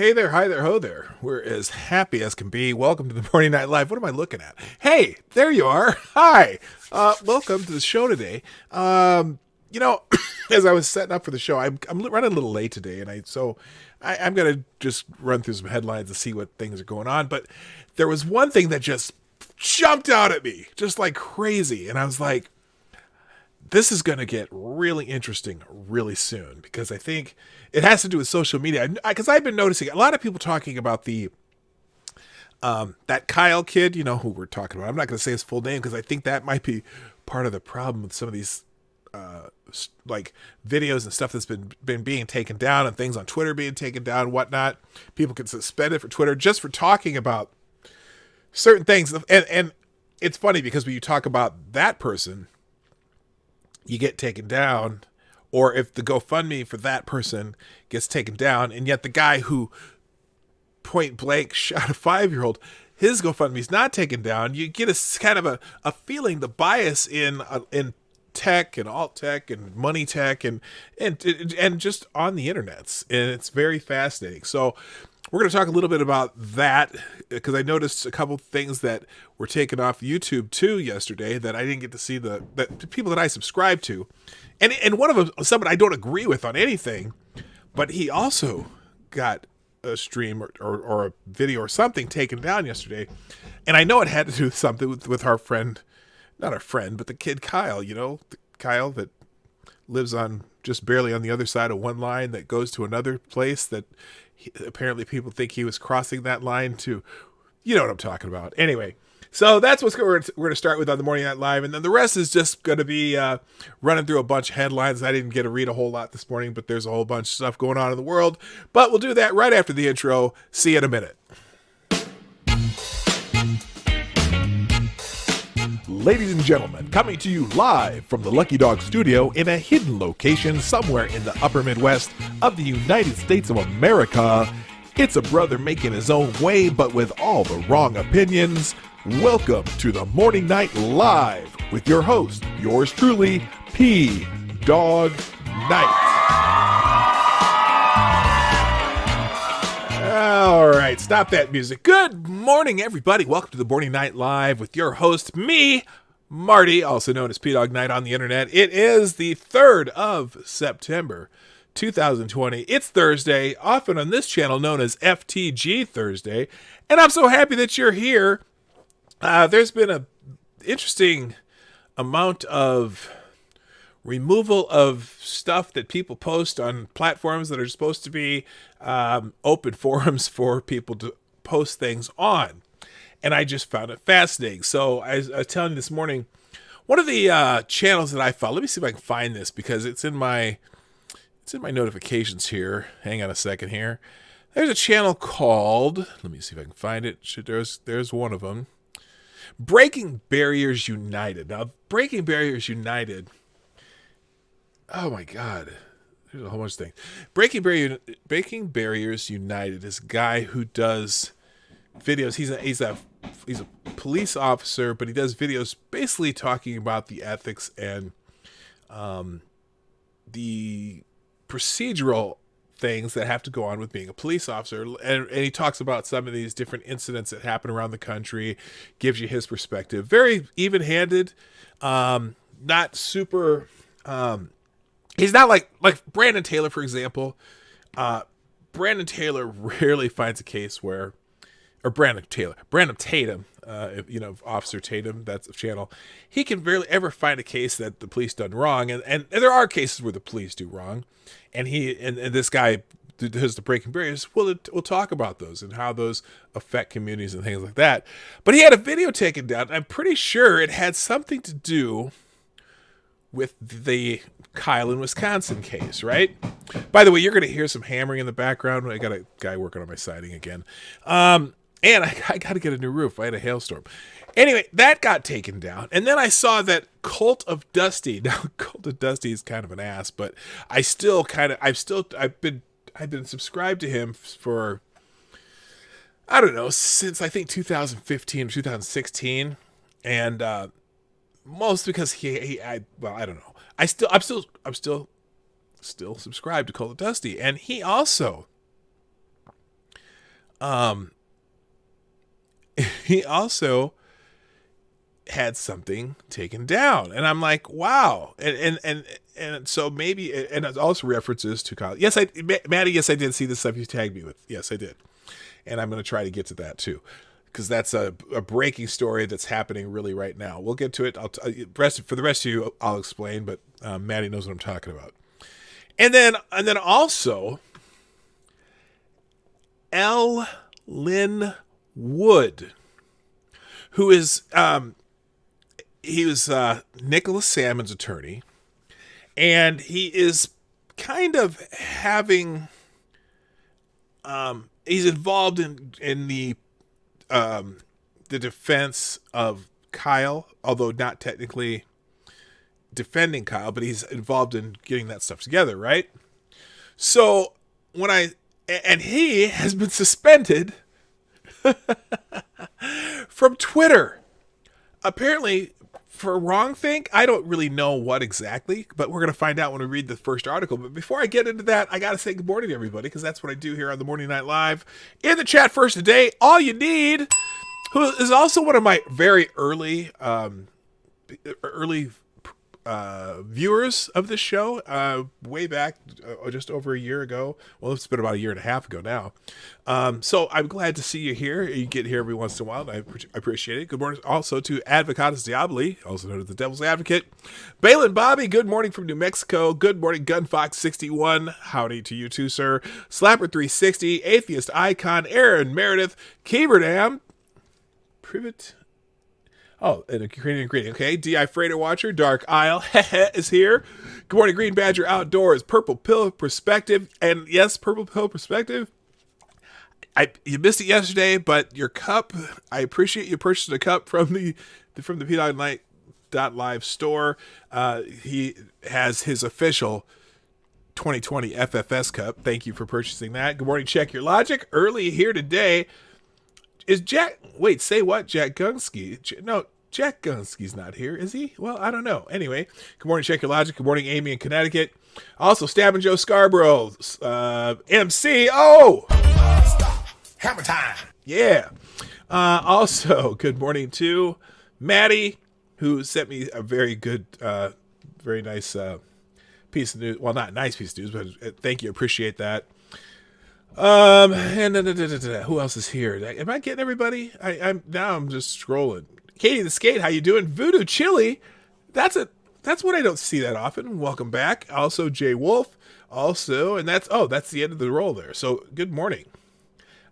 Hey there, hi there, ho there. We're as happy as can be. Welcome to the Morning Night Live. What am I looking at? Hey, there you are. Hi. Welcome to the show today. As I was setting up for the show, I'm running a little late today, and I'm gonna just run through some headlines and see what things are going on. But there was one thing that just jumped out at me, just like crazy, and I was like, this is going to get really interesting really soon, because I think it has to do with social media. Because I've been noticing a lot of people talking about that Kyle kid, you know who we're talking about. I'm not going to say his full name because I think that might be part of the problem with some of these like videos and stuff that's been being taken down, and things on Twitter being taken down and whatnot. People get suspended for Twitter just for talking about certain things. And it's funny because when you talk about that person, you get taken down, or if the GoFundMe for that person gets taken down, and yet the guy who point blank shot a 5-year-old, his GoFundMe is not taken down, you get a kind of a feeling, the bias in tech and alt tech and money tech and just on the internets, and it's very fascinating. So we're going to talk a little bit about that, because I noticed a couple things that were taken off YouTube too yesterday that I didn't get to see, the people that I subscribe to. And one of them, someone I don't agree with on anything, but he also got a stream or a video or something taken down yesterday. And I know it had to do with something with our friend, not our friend, but the kid Kyle, Kyle that lives on just barely on the other side of one line that goes to another place that apparently people think he was crossing that line to, you know what I'm talking about. Anyway, so that's what we're going to start with on the Morning Night Live, and then the rest is just going to be running through a bunch of headlines. I didn't get to read a whole lot this morning, but there's a whole bunch of stuff going on in the world. But we'll do that right after the intro. See you in a minute. Ladies and gentlemen, coming to you live from the Lucky Dog studio in a hidden location somewhere in the upper Midwest of the United States of America, it's a brother making his own way, but with all the wrong opinions. Welcome to the Morning Night Live with your host, yours truly, PDawg Knight. All right, stop that music. Good morning, everybody. Welcome to the Morning Night Live with your host, me, Marty, also known as PDawg Knight on the internet. It is the 3rd of September, 2020. It's Thursday, often on this channel known as FTG Thursday, and I'm so happy that you're here. There's been an interesting amount of removal of stuff that people post on platforms that are supposed to be open forums for people to post things on. And I just found it fascinating. So I was telling you this morning, one of the channels that I follow, let me see if I can find this, because it's in my notifications here. Hang on a second here. There's a channel called, let me see if I can find it. There's one of them. Breaking Barriers United. Now, Breaking Barriers United, oh my God, there's a whole bunch of things. Breaking Barriers United is a guy who does videos. He's a police officer, but he does videos basically talking about the ethics and the procedural things that have to go on with being a police officer. And he talks about some of these different incidents that happen around the country, gives you his perspective. Very even-handed, not super... he's not like Brandon Taylor, for example. Brandon Taylor rarely finds a case where... Or Brandon Tatum, Officer Tatum, that's a channel. He can barely ever find a case that the police done wrong, and there are cases where the police do wrong, and this guy does the Breaking Barriers. We'll talk about those and how those affect communities and things like that. But he had a video taken down. I'm pretty sure it had something to do with the Kyle in Wisconsin case, right? By the way, you're going to hear some hammering in the background. I got a guy working on my siding again. And I got to get a new roof. I had a hailstorm. Anyway, that got taken down. And then I saw that Cult of Dusty. Now, Cult of Dusty is kind of an ass, but I've been subscribed to him for, I don't know, since I think 2015 or 2016. And mostly because I don't know. I'm still subscribed to Cult of Dusty. And he also Um, he also had something taken down, and I'm like, wow. And so maybe, and it also references to college. Yes, Maddie, yes, I did see the stuff you tagged me with. Yes, I did. And I'm going to try to get to that too, because that's a breaking story that's happening really right now. We'll get to it. For the rest of you, I'll explain, but Maddie knows what I'm talking about. And then also, L. Lynn Wood, who is he was Nicholas Salmon's attorney, and he is kind of having he's involved in the defense of Kyle, although not technically defending Kyle, but he's involved in getting that stuff together, right? So and he has been suspended from Twitter, apparently for wrongthink. I don't really know what exactly, but we're going to find out when we read the first article. But before I get into that, I got to say good morning to everybody, because that's what I do here on the Morning Night Live. In the chat first today, All You Need, who is also one of my very early viewers of this show, way back just over a year ago. Well, it's been about a year and a half ago now. So I'm glad to see you here. You get here every once in a while, and I appreciate it. Good morning also to Advocatus Diaboli, also known as the Devil's Advocate. Balin Bobby, good morning from New Mexico. Good morning, Gunfox61. Howdy to you too, sir. Slapper360, Atheist Icon, Aaron Meredith, Keeberdam, Privet. Oh, and a Ukrainian ingredient. Okay, D.I. Freighter Watcher, Dark Isle is here. Good morning, Green Badger Outdoors, Purple Pill Perspective. And yes, Purple Pill Perspective. You missed it yesterday, but your cup, I appreciate you purchasing a cup from the PDawg.live store. He has his official 2020 FFS cup. Thank you for purchasing that. Good morning, Check Your Logic. Early here today. Is Jack... Wait, say what? Jack Gunsky? No, Jack Gunsky's not here, is he? Well, I don't know. Anyway, good morning, Check Your Logic. Good morning, Amy in Connecticut. Also, Stabbing Joe Scarborough. MC. Oh! Stop. Hammer time. Yeah. Also, good morning to Maddie, who sent me a very good, very nice piece of news. Well, not a nice piece of news, but thank you. Appreciate that. And who else is here? Am I getting everybody? I'm just scrolling. Katie the Skate, how you doing? Voodoo Chili, that's what I don't see that often. Welcome back. Also Jay Wolf, also, and that's the end of the roll there. So good morning.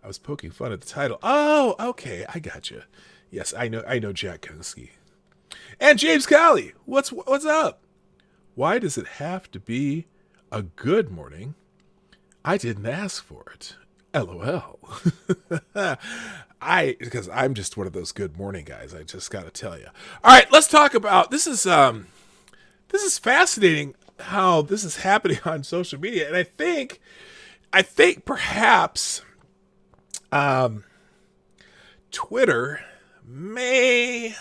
I was poking fun at the title. Oh, okay, I gotcha. Yes, I know Jack Kunsky. And James Colley, what's up? Why does it have to be a good morning? I didn't ask for it. LOL. Because I'm just one of those good morning guys. I just got to tell you. All right, let's talk about this. Is fascinating how this is happening on social media, and I think perhaps Twitter may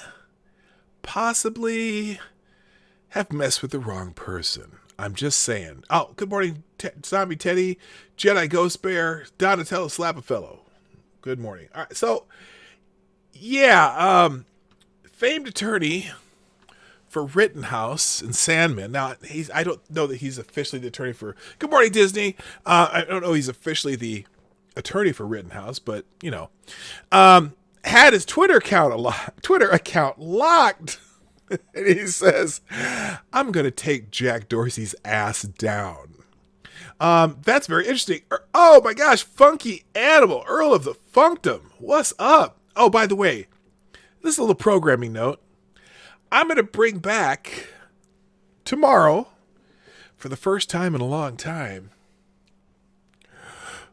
possibly have messed with the wrong person. I'm just saying. Oh, good morning, Zombie Teddy, Jedi Ghost Bear, Donatello Slapafellow. Good morning. All right, so yeah, famed attorney for Rittenhouse and Sandman. Now I don't know that he's officially the attorney for. Good morning, Disney. I don't know he's officially the attorney for Rittenhouse, but you know, had his Twitter account locked. And he says, I'm going to take Jack Dorsey's ass down. That's very interesting. Oh my gosh, Funky Animal, Earl of the Funkdom. What's up? Oh, by the way, this is a little programming note. I'm going to bring back tomorrow, for the first time in a long time,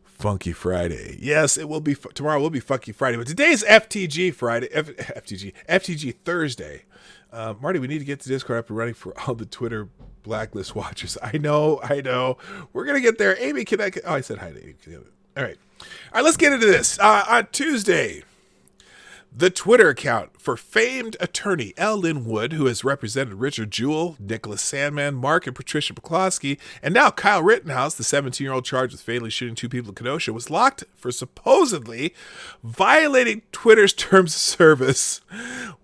Funky Friday. Yes, it will be. Tomorrow will be Funky Friday, but today's FTG Friday. FTG Thursday. Marty, we need to get the Discord up and running for all the Twitter blacklist watchers. I know. We're going to get there. Amy, I said hi to Amy. All right, let's get into this. On Tuesday, The Twitter account for famed attorney L. Lynn Wood, who has represented Richard Jewell, Nicholas Sandmann, Mark and Patricia McCloskey, and now Kyle Rittenhouse, the 17-year-old charged with fatally shooting 2 people in Kenosha, was locked for supposedly violating Twitter's terms of service.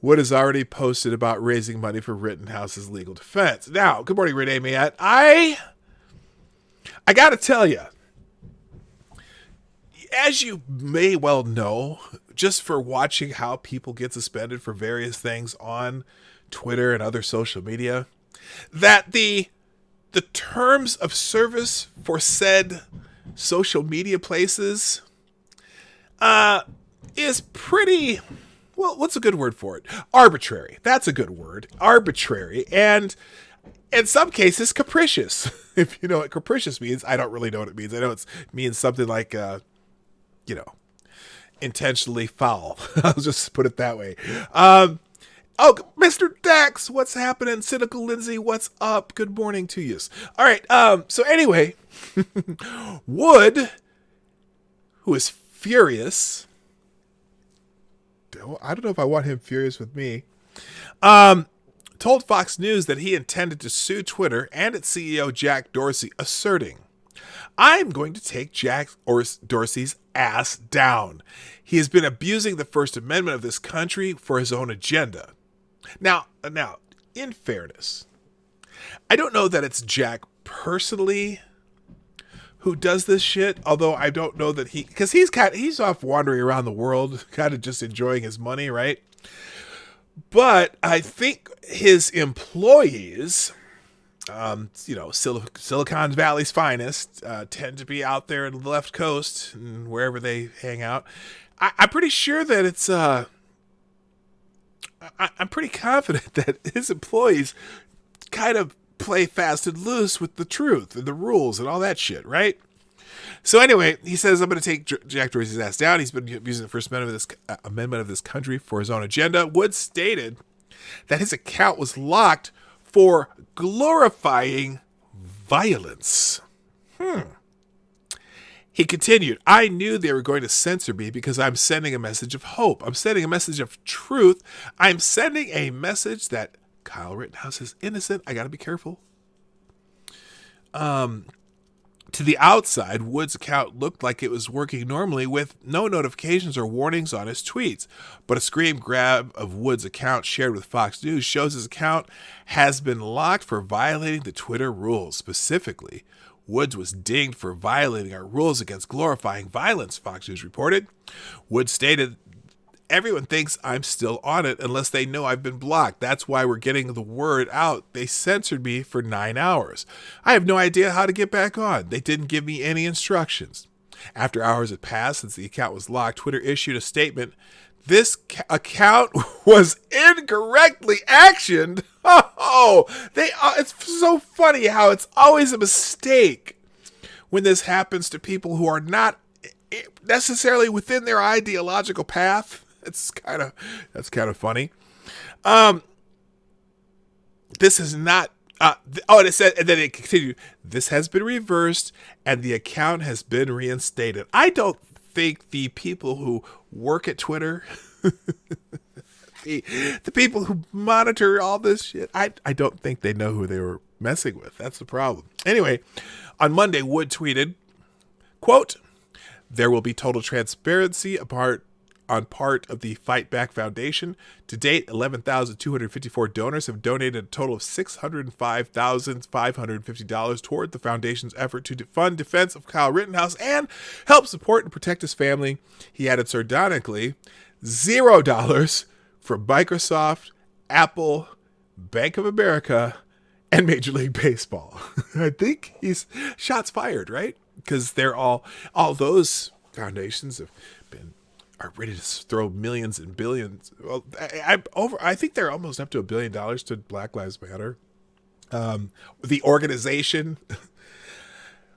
Wood has already posted about raising money for Rittenhouse's legal defense. Now, good morning, Renee Mayat. I got to tell you, as you may well know, just for watching how people get suspended for various things on Twitter and other social media, that the terms of service for said social media places is pretty, well, what's a good word for it? Arbitrary. That's a good word. Arbitrary. And in some cases, capricious. If you know what capricious means, I don't really know what it means. I know it means something like, intentionally foul. I'll just put it that way. Oh, Mr. Dax, what's happening? Cynical Lindsay, what's up? Good morning to you. All right. So anyway, Wood, who is furious. I don't know if I want him furious with me. Told Fox News that he intended to sue Twitter and its CEO Jack Dorsey, asserting, "I'm going to take Jack Dorsey's ass down. He has been abusing the First Amendment of this country for his own agenda." Now, in fairness, I don't know that it's Jack personally who does this shit, although I don't know that because he's off wandering around the world, kind of just enjoying his money, right? But I think his employees, Silicon Valley's finest, tend to be out there in the left coast and wherever they hang out. I'm pretty sure that it's, I'm pretty confident that his employees kind of play fast and loose with the truth and the rules and all that shit, right? So anyway, he says, "I'm going to take Jack Dorsey's ass down. He's been using the First Amendment of this country for his own agenda." Wood stated that his account was locked for glorifying violence. He continued, "I knew they were going to censor me because I'm sending a message of hope. I'm sending a message of truth. I'm sending a message that Kyle Rittenhouse is innocent. I got to be careful." To the outside, Wood's account looked like it was working normally with no notifications or warnings on his tweets. But a screen grab of Wood's account shared with Fox News shows his account has been locked for violating the Twitter rules. Specifically, Woods was dinged for violating our rules against glorifying violence, Fox News reported. Wood stated, "Everyone thinks I'm still on it unless they know I've been blocked. That's why we're getting the word out. They censored me for 9 hours. I have no idea how to get back on. They didn't give me any instructions." After hours had passed since the account was locked, Twitter issued a statement. "This account was incorrectly actioned." It's so funny how it's always a mistake when this happens to people who are not necessarily within their ideological path. That's kind of funny. This is not. And it said, and then it continued. "This has been reversed, and the account has been reinstated." I don't think the people who work at Twitter, the people who monitor all this shit, I don't think they know who they were messing with. That's the problem. Anyway, on Monday, Wood tweeted, quote, "There will be total transparency on part of the Fight Back Foundation. To date, 11,254 donors have donated a total of $605,550 toward the foundation's effort to fund defense of Kyle Rittenhouse and help support and protect his family." He added sardonically, $0 from Microsoft, Apple, Bank of America, and Major League Baseball. I think he's shots fired, right? Because they're all those foundations are ready to throw millions and billions. Well, I think they're almost up to $1 billion to Black Lives Matter. The organization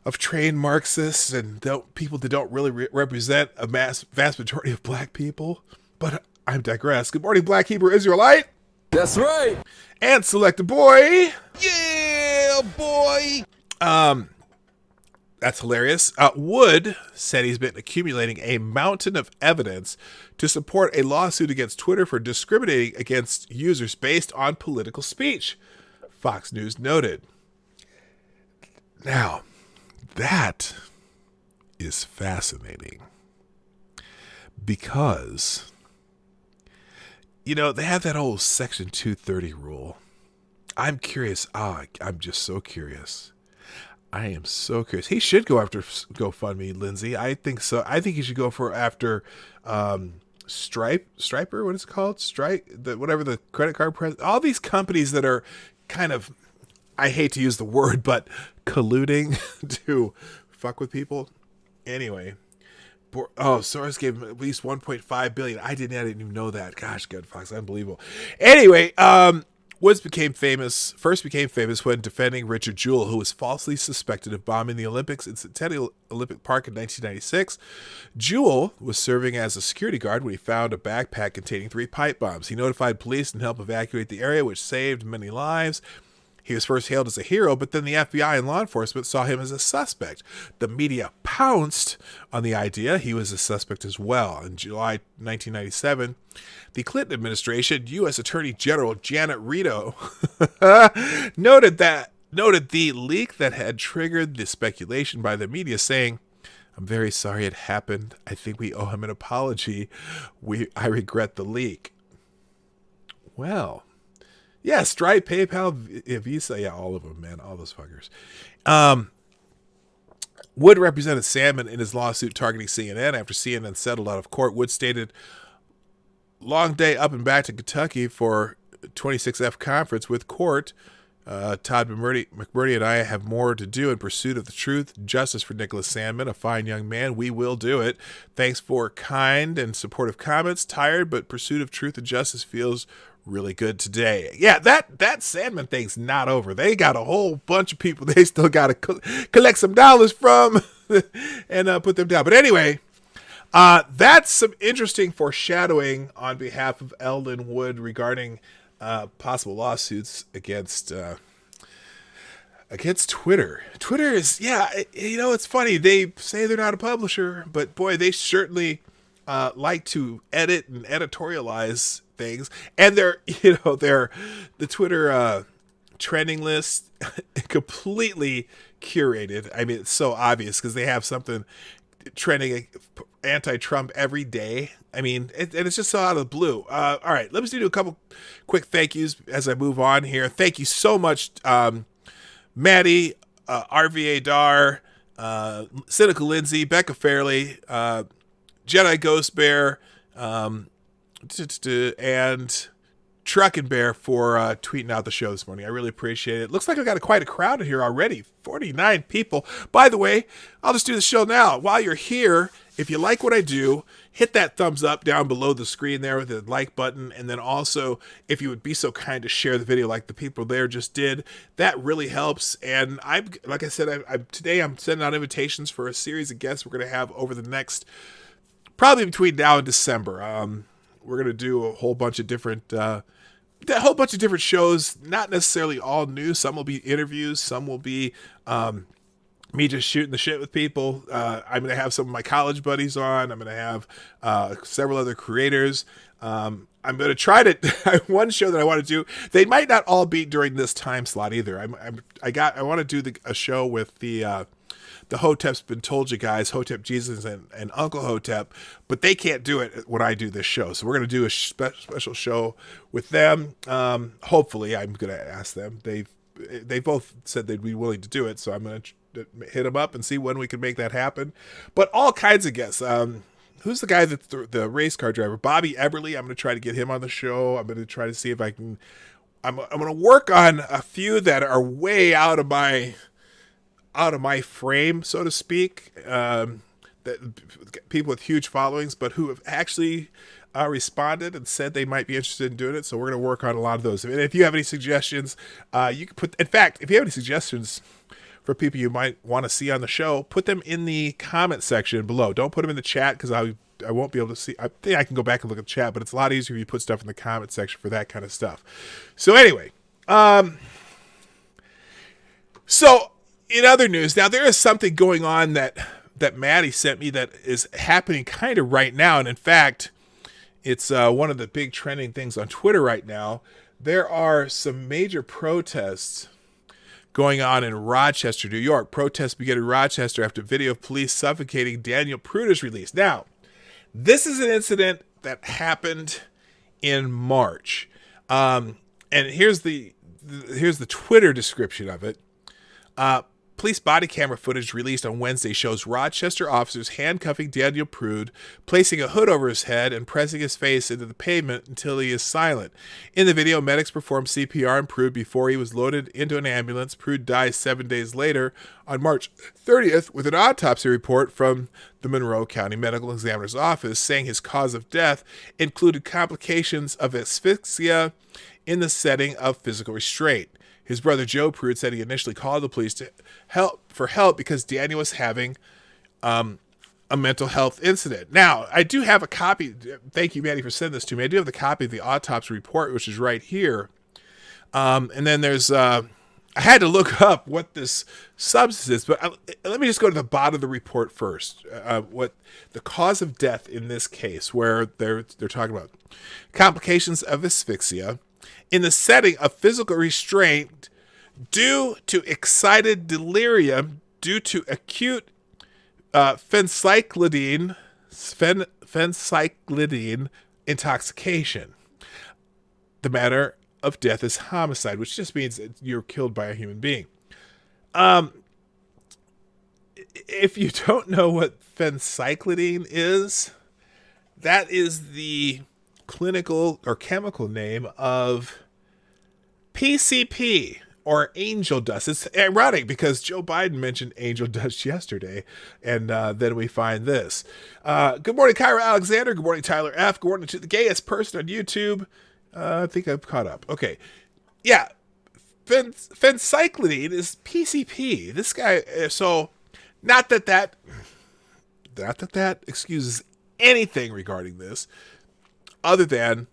of trained Marxists and people that don't really represent a vast majority of black people. But I digress. Good morning, Black Hebrew Israelite. That's right. And Select a Boy. Yeah, boy. That's hilarious. Wood said he's been accumulating a mountain of evidence to support a lawsuit against Twitter for discriminating against users based on political speech. Fox News noted. Now, that is fascinating because, you know, they have that old Section 230 rule. I'm curious. I'm just so curious. I am so curious. He should go after GoFundMe, Lindsay. I think so. I think he should go after Striper. What is it called? Whatever the credit card all these companies that are kind of, I hate to use the word, but colluding to fuck with people. Anyway, Soros gave him at least $1.5 billion. I didn't even know that. Gosh, good Fox, unbelievable. Anyway, Woods first became famous when defending Richard Jewell, who was falsely suspected of bombing the Olympics in Centennial Olympic Park in 1996. Jewell was serving as a security guard when he found a backpack containing 3 pipe bombs. He notified police and helped evacuate the area, which saved many lives. He was first hailed as a hero, but then the FBI and law enforcement saw him as a suspect. The media pounced on the idea he was a suspect as well. In July 1997, the Clinton administration, U.S. Attorney General Janet Rito, noted the leak that had triggered the speculation by the media, saying, "I'm very sorry it happened. I think we owe him an apology. I regret the leak." Well, yeah, Stripe, PayPal, Visa, yeah, all of them, man, all those fuckers. Wood represented Salmon in his lawsuit targeting CNN. After CNN settled out of court, Wood stated, "Long day up and back to Kentucky for 26F conference with court. Todd McMurdy and I have more to do in pursuit of the truth, justice for Nicholas Sandmann, a fine young man. We will do it. Thanks for kind and supportive comments. Tired, but pursuit of truth and justice feels really good today." Yeah, that Sandmann thing's not over. They got a whole bunch of people they still got to collect some dollars from and put them down. But anyway, that's some interesting foreshadowing on behalf of Eldon Wood regarding possible lawsuits against Twitter. Twitter is, it's funny. They say they're not a publisher, but boy, they certainly like to edit and editorialize things. And they're the Twitter trending list completely curated. I mean, it's so obvious because they have something trending anti-Trump every day. I mean, and it's just so out of the blue. All right, let me do a couple quick thank yous as I move on here. Thank you so much, Maddie, RVA Dar, Cynical Lindsay, Becca Fairley, Jedi Ghost Bear, and Truckin' Bear for tweeting out the show this morning. I really appreciate it. Looks like I got quite a crowd in here already. 49 people. By the way, I'll just do the show now. While you're here, if you like what I do, hit that thumbs up down below the screen there with the like button. And then also, if you would be so kind to share the video like the people there just did, that really helps. And like I said, today I'm sending out invitations for a series of guests we're going to have over the next, probably between now and December. We're going to do a whole bunch of different shows, not necessarily all new. Some will be interviews. Some will be me just shooting the shit with people. I'm going to have some of my college buddies on. I'm going to have several other creators. I'm going to try to, one show that I want to do, they might not all be during this time slot either. I want to do a show with the Hotep's Been Told You guys, Hotep Jesus and Uncle Hotep, but they can't do it when I do this show. So we're going to do a special show with them. Hopefully, I'm going to ask them. They both said they'd be willing to do it, so I'm going to hit them up and see when we can make that happen. But all kinds of guests. Who's the guy that's the race car driver? Bobby Eberly. I'm going to try to get him on the show. I'm going to try to see if I can. I'm going to work on a few that are way out of my frame, so to speak, that people with huge followings, but who have actually responded and said they might be interested in doing it. So we're going to work on a lot of those. And if you have any suggestions, you can put, in fact, if you have any suggestions for people you might want to see on the show, put them in the comment section below. Don't put them in the chat because I won't be able to see. I think I can go back and look at the chat, but it's a lot easier if you put stuff in the comment section for that kind of stuff. So anyway, so In other news, now there is something going on that Maddie sent me that is happening kind of right now. And in fact, it's one of the big trending things on Twitter right now. There are some major protests going on in Rochester, New York. Protests began in Rochester after video of police suffocating Daniel Prude is released. Now, this is an incident that happened in March. And here's the Twitter description of it. Police body camera footage released on Wednesday shows Rochester officers handcuffing Daniel Prude, placing a hood over his head and pressing his face into the pavement until he is silent. In the video, medics performed CPR on Prude before he was loaded into an ambulance. Prude dies 7 days later on March 30th with an autopsy report from the Monroe County Medical Examiner's Office saying his cause of death included complications of asphyxia in the setting of physical restraint. His brother Joe Prude said he initially called the police to help because Daniel was having a mental health incident. Now, I do have a copy. Thank you, Maddie, for sending this to me. I do have the copy of the autopsy report, which is right here. And then there's, I had to look up what this substance is, but let me just go to the bottom of the report first. What the cause of death in this case, where they're talking about complications of asphyxia in the setting of physical restraint due to excited delirium due to acute phencyclidine intoxication. The manner of death is homicide, which just means that you're killed by a human being. If you don't know what phencyclidine is, that is the clinical or chemical name of PCP or angel dust. It's ironic because Joe Biden mentioned angel dust yesterday, and then we find this. Good morning, Kyra Alexander. Good morning, Tyler F. Good morning to the gayest person on YouTube. I think I've caught up. Okay. Yeah. Phencyclidine is PCP. This guy, so not that excuses anything regarding this other than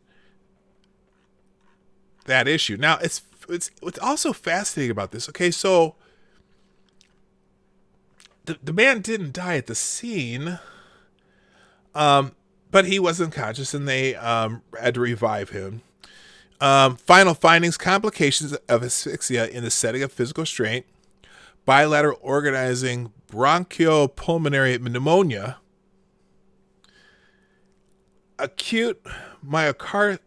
that issue. Now, it's what's also fascinating about this. Okay, so the man didn't die at the scene, but he was unconscious, and they had to revive him. Final findings: complications of asphyxia in the setting of physical restraint, bilateral organizing bronchopulmonary pneumonia, acute myocarditis,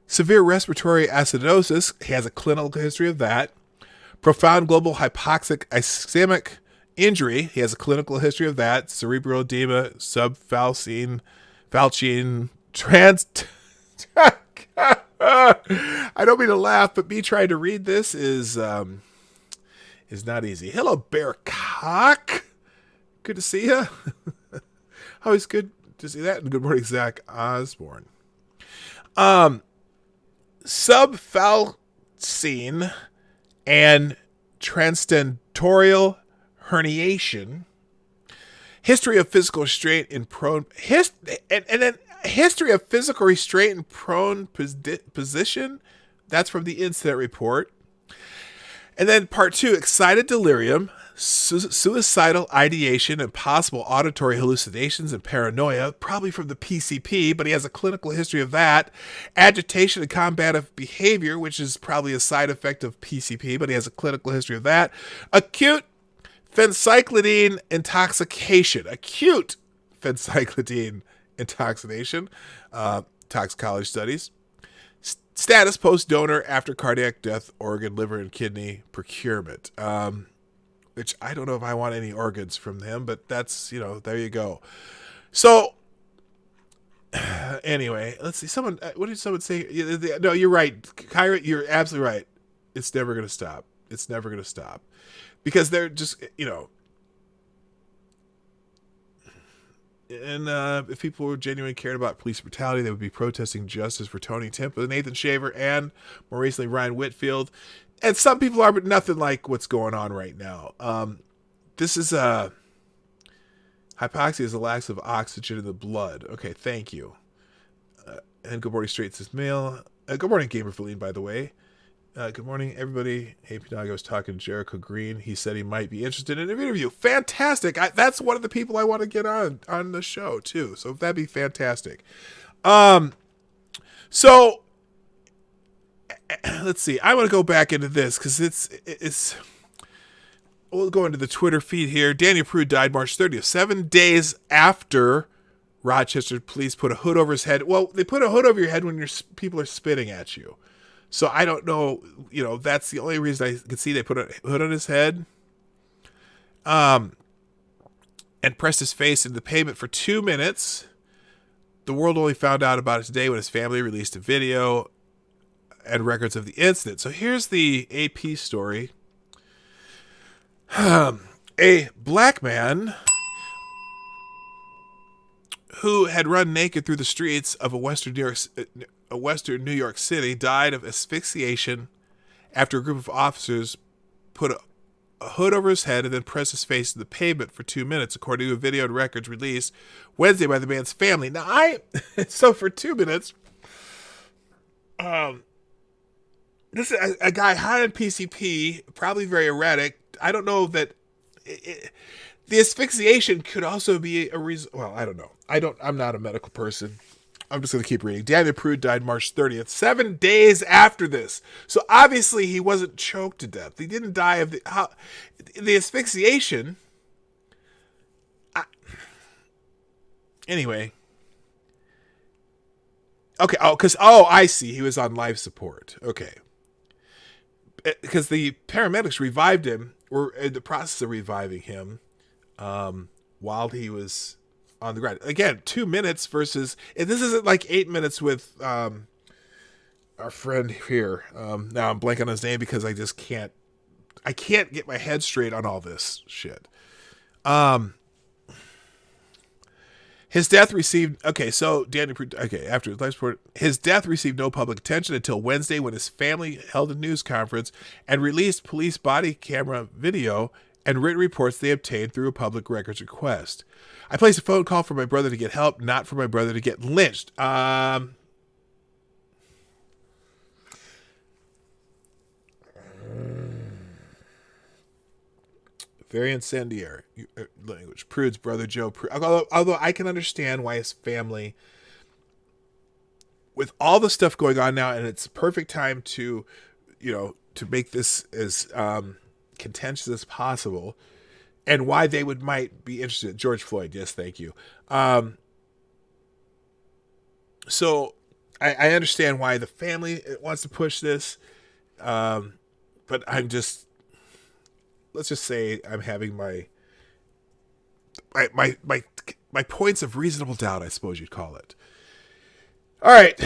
severe respiratory acidosis. He has a clinical history of that. Profound global hypoxic ischemic injury. He has a clinical history of that. Cerebral edema, subfalcine, I don't mean to laugh, but me trying to read this is not easy. Hello, Bear Cock. Good to see you. Always good to see that. And good morning, Zach Osborne. Subfalcine and transtentorial herniation. History of physical restraint in prone and then history of physical restraint in prone position. That's from the incident report. And then part 2, excited delirium, suicidal ideation, and possible auditory hallucinations and paranoia, probably from the PCP, but he has a clinical history of that. Agitation and combative behavior, which is probably a side effect of PCP, but he has a clinical history of that. Acute phencyclidine intoxication. Acute phencyclidine intoxication. Toxicology studies. Status post-donor after cardiac death, organ, liver, and kidney procurement. Which I don't know if I want any organs from him, but that's, there you go. So, anyway, let's see. What did someone say? No, you're right. Kyra, you're absolutely right. It's never going to stop. It's never going to stop. Because they're just, and if people were genuinely cared about police brutality, they would be protesting justice for Tony Timpa, Nathan Shaver, and more recently Ryan Whitfield. And some people are, but nothing like what's going on right now. This is hypoxia is a lack of oxygen in the blood. Okay, thank you. And good morning, Straight Cis Male. Good morning, Gamer Feline, by the way. Good morning, everybody. Hey, PDawg, I was talking to Jericho Green. He said he might be interested in an interview. Fantastic. That's one of the people I want to get on the show, too. So that'd be fantastic. So let's see. I want to go back into this because it's. We'll go into the Twitter feed here. Daniel Prude died March 30th, 7 days after Rochester police put a hood over his head. Well, they put a hood over your head when people are spitting at you. So I don't know, that's the only reason I can see they put a hood on his head. And pressed his face into the pavement for 2 minutes. The world only found out about it today when his family released a video and records of the incident. So here's the AP story. A black man who had run naked through the streets of a western New York City died of asphyxiation after a group of officers put a hood over his head and then pressed his face to the pavement for 2 minutes, according to a video and records released Wednesday by the man's family. Now, so for 2 minutes, this is a guy high on PCP, probably very erratic. I don't know that the asphyxiation could also be a reason. Well, I don't know. I'm not a medical person. I'm just going to keep reading. Daniel Prude died March 30th, 7 days after this. So obviously he wasn't choked to death. He didn't die of the asphyxiation. Anyway. Okay. I see. He was on life support. Okay. Because the paramedics revived him, or in the process of reviving him, while he was on the ground. Again, 2 minutes versus, and this isn't like 8 minutes with our friend here. Now I'm blanking on his name because I just can't get my head straight on all this shit. His death received, after his life support, his death received no public attention until Wednesday when his family held a news conference and released police body camera video and written reports they obtained through a public records request. I placed a phone call for my brother to get help, not for my brother to get lynched. Very incendiary language. Prude's brother, Joe Prude. Although I can understand why his family, with all the stuff going on now, and it's a perfect time to make this as contentious as possible, and why they might be interested. George Floyd, yes, thank you. So I understand why the family wants to push this, but I'm just. Let's just say I'm having my points of reasonable doubt, I suppose you'd call it. All right.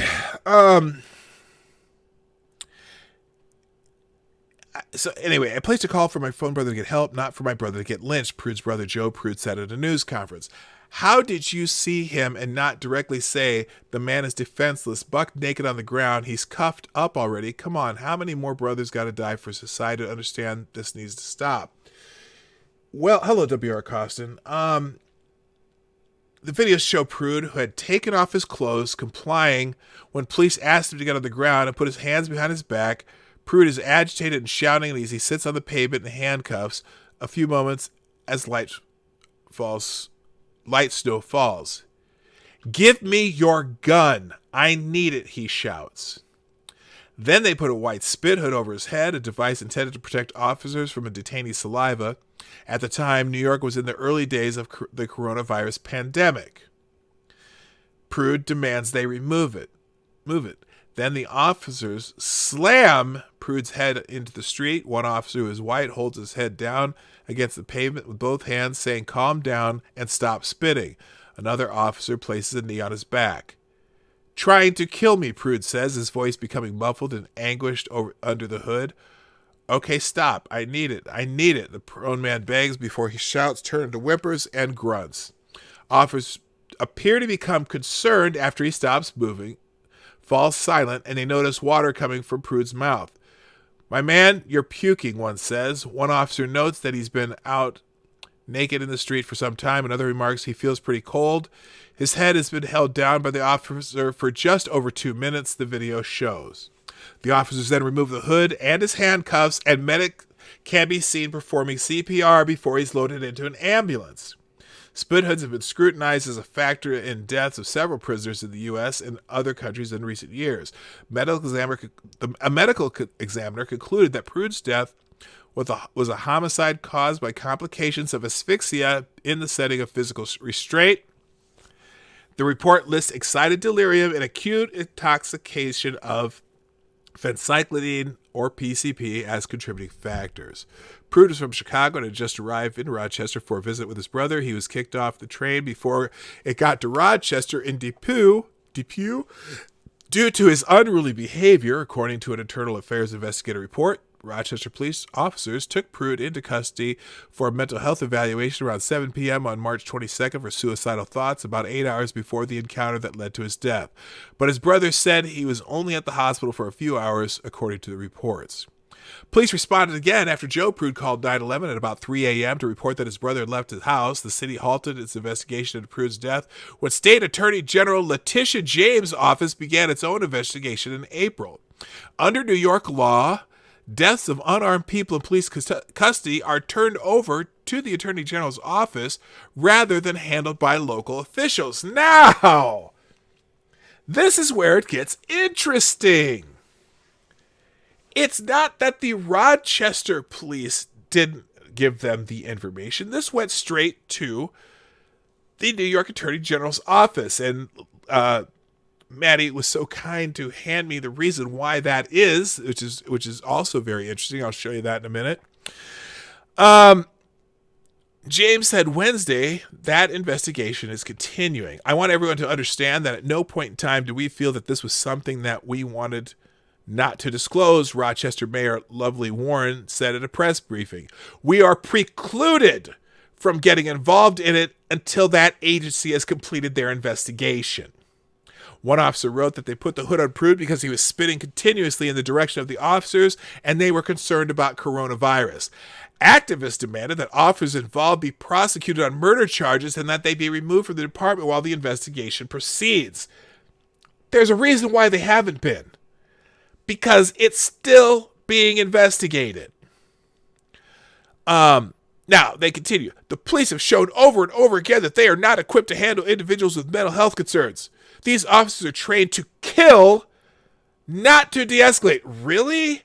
So anyway, I placed a call for my phone brother to get help, not for my brother to get lynched, Prude's brother Joe Prude said at a news conference. How did you see him and not directly say the man is defenseless, buck naked on the ground, he's cuffed up already? Come on, how many more brothers got to die for society to understand this needs to stop? Well, hello, W.R. Costin. The videos show Prude, who had taken off his clothes, complying when police asked him to get on the ground and put his hands behind his back. Prude is agitated and shouting as he sits on the pavement in handcuffs a few moments as light snow falls. Give me your gun. I need it, he shouts. Then they put a white spit hood over his head, a device intended to protect officers from a detainee's saliva. At the time, New York was in the early days of the coronavirus pandemic. Prude demands they remove it. Then the officers slam Prude's head into the street. One officer, who is white, holds his head down against the pavement with both hands, saying, "Calm down and stop spitting." Another officer places a knee on his back. "Trying to kill me," Prude says, his voice becoming muffled and anguished under the hood. "Okay, stop. I need it. The prone man begs before he shouts, turn into whimpers and grunts. Officers appear to become concerned after he stops moving, falls silent, and they notice water coming from Prude's mouth. "My man, you're puking," one says. One officer notes that he's been out naked in the street for some time. Another remarks he feels pretty cold. His head has been held down by the officer for just over 2 minutes, the video shows. The officers then remove the hood and his handcuffs, and medic can be seen performing CPR before he's loaded into an ambulance. Spit hoods have been scrutinized as a factor in deaths of several prisoners in the U.S. and other countries in recent years. A medical examiner concluded that Prude's death was a homicide caused by complications of asphyxia in the setting of physical restraint. The report lists excited delirium and acute intoxication of phencyclidine or PCP as contributing factors. Prude is from Chicago and had just arrived in Rochester for a visit with his brother. He was kicked off the train before it got to Rochester in Depew due to his unruly behavior, according to an internal affairs investigator report. Rochester police officers took Prude into custody for a mental health evaluation around 7 p.m. on March 22nd for suicidal thoughts, about 8 hours before the encounter that led to his death. But his brother said he was only at the hospital for a few hours, according to the reports. Police responded again after Joe Prude called 911 at about 3 a.m. to report that his brother had left his house. The city halted its investigation into Prude's death when State Attorney General Letitia James' office began its own investigation in April. Under New York law, deaths of unarmed people in police custody are turned over to the Attorney General's office rather than handled by local officials. Now, this is where it gets interesting. It's not that the Rochester police didn't give them the information. This went straight to the New York Attorney General's office, and Maddie was so kind to hand me the reason why that is, which is also very interesting. I'll show you that in a minute. James said Wednesday that investigation is continuing. I want everyone to understand that at no point in time do we feel that this was something that we wanted not to disclose, Rochester Mayor Lovely Warren said at a press briefing. We are precluded from getting involved in it until that agency has completed their investigation. One officer wrote that they put the hood on Prude because he was spitting continuously in the direction of the officers and they were concerned about coronavirus. Activists demanded that officers involved be prosecuted on murder charges and that they be removed from the department while the investigation proceeds. There's a reason why they haven't been. Because it's still being investigated. Now, they continue. The police have shown over and over again that they are not equipped to handle individuals with mental health concerns. These officers are trained to kill, not to de-escalate. Really?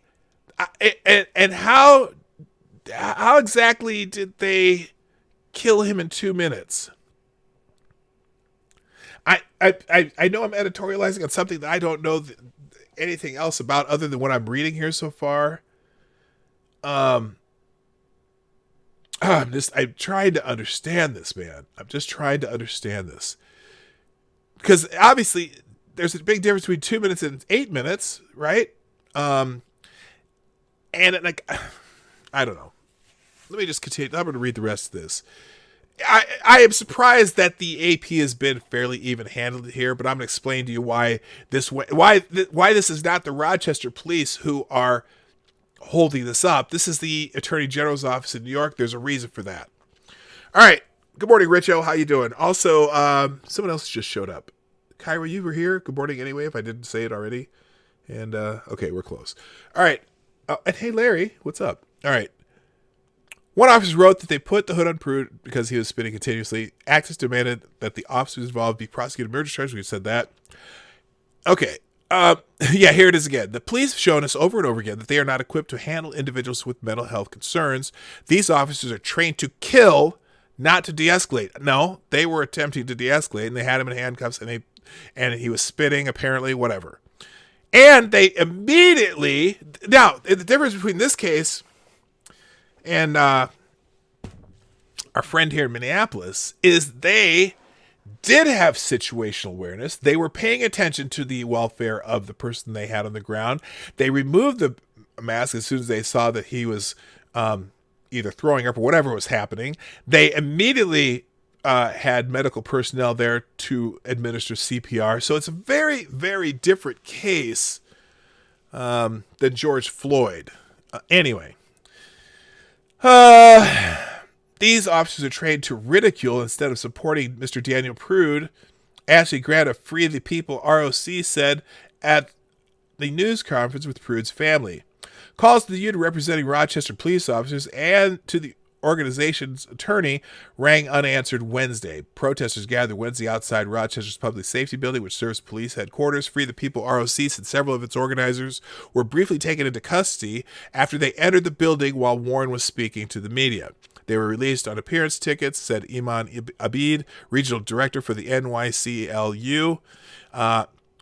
And how exactly did they kill him in 2 minutes? I know I'm editorializing on something that I don't know anything else about other than what I'm reading here so far. I'm trying to understand this, man. I'm just trying to understand this. Because obviously there's a big difference between 2 minutes and 8 minutes, right? And like, I don't know. Let me just continue. I'm going to read the rest of this. I am surprised that the AP has been fairly even-handed here, but I'm going to explain to you why this is not the Rochester police who are holding this up. This is the Attorney General's office in New York. There's a reason for that. All right. Good morning, Richo. How you doing? Also, someone else just showed up. Kyra, you were here. Good morning anyway, if I didn't say it already. And, okay, we're close. All right. And hey, Larry, what's up? All right. One officer wrote that they put the hood on Prude because he was spitting continuously. Activists demanded that the officers involved be prosecuted murder charges. We said that. Okay. Yeah, here it is again. The police have shown us over and over again that they are not equipped to handle individuals with mental health concerns. These officers are trained to kill, not to de-escalate. No, they were attempting to de-escalate, and they had him in handcuffs, and he was spitting, apparently, whatever. And they immediately... Now, the difference between this case... and our friend here in Minneapolis is they did have situational awareness. They were paying attention to the welfare of the person they had on the ground. They removed the mask as soon as they saw that he was either throwing up or whatever was happening. They immediately had medical personnel there to administer CPR. So it's a very, very different case than George Floyd. Anyway. These officers are trained to ridicule instead of supporting Mr. Daniel Prude. Ashley Grant of Free the People ROC said at the news conference with Prude's family. Calls to the union representing Rochester police officers and to the organization's attorney rang unanswered Wednesday. Protesters gathered Wednesday outside Rochester's public safety building, which serves police headquarters. Free the People ROC said several of its organizers were briefly taken into custody after they entered the building while Warren was speaking to the media. They were released on appearance tickets, said Iman Abid, regional director for the NYCLU,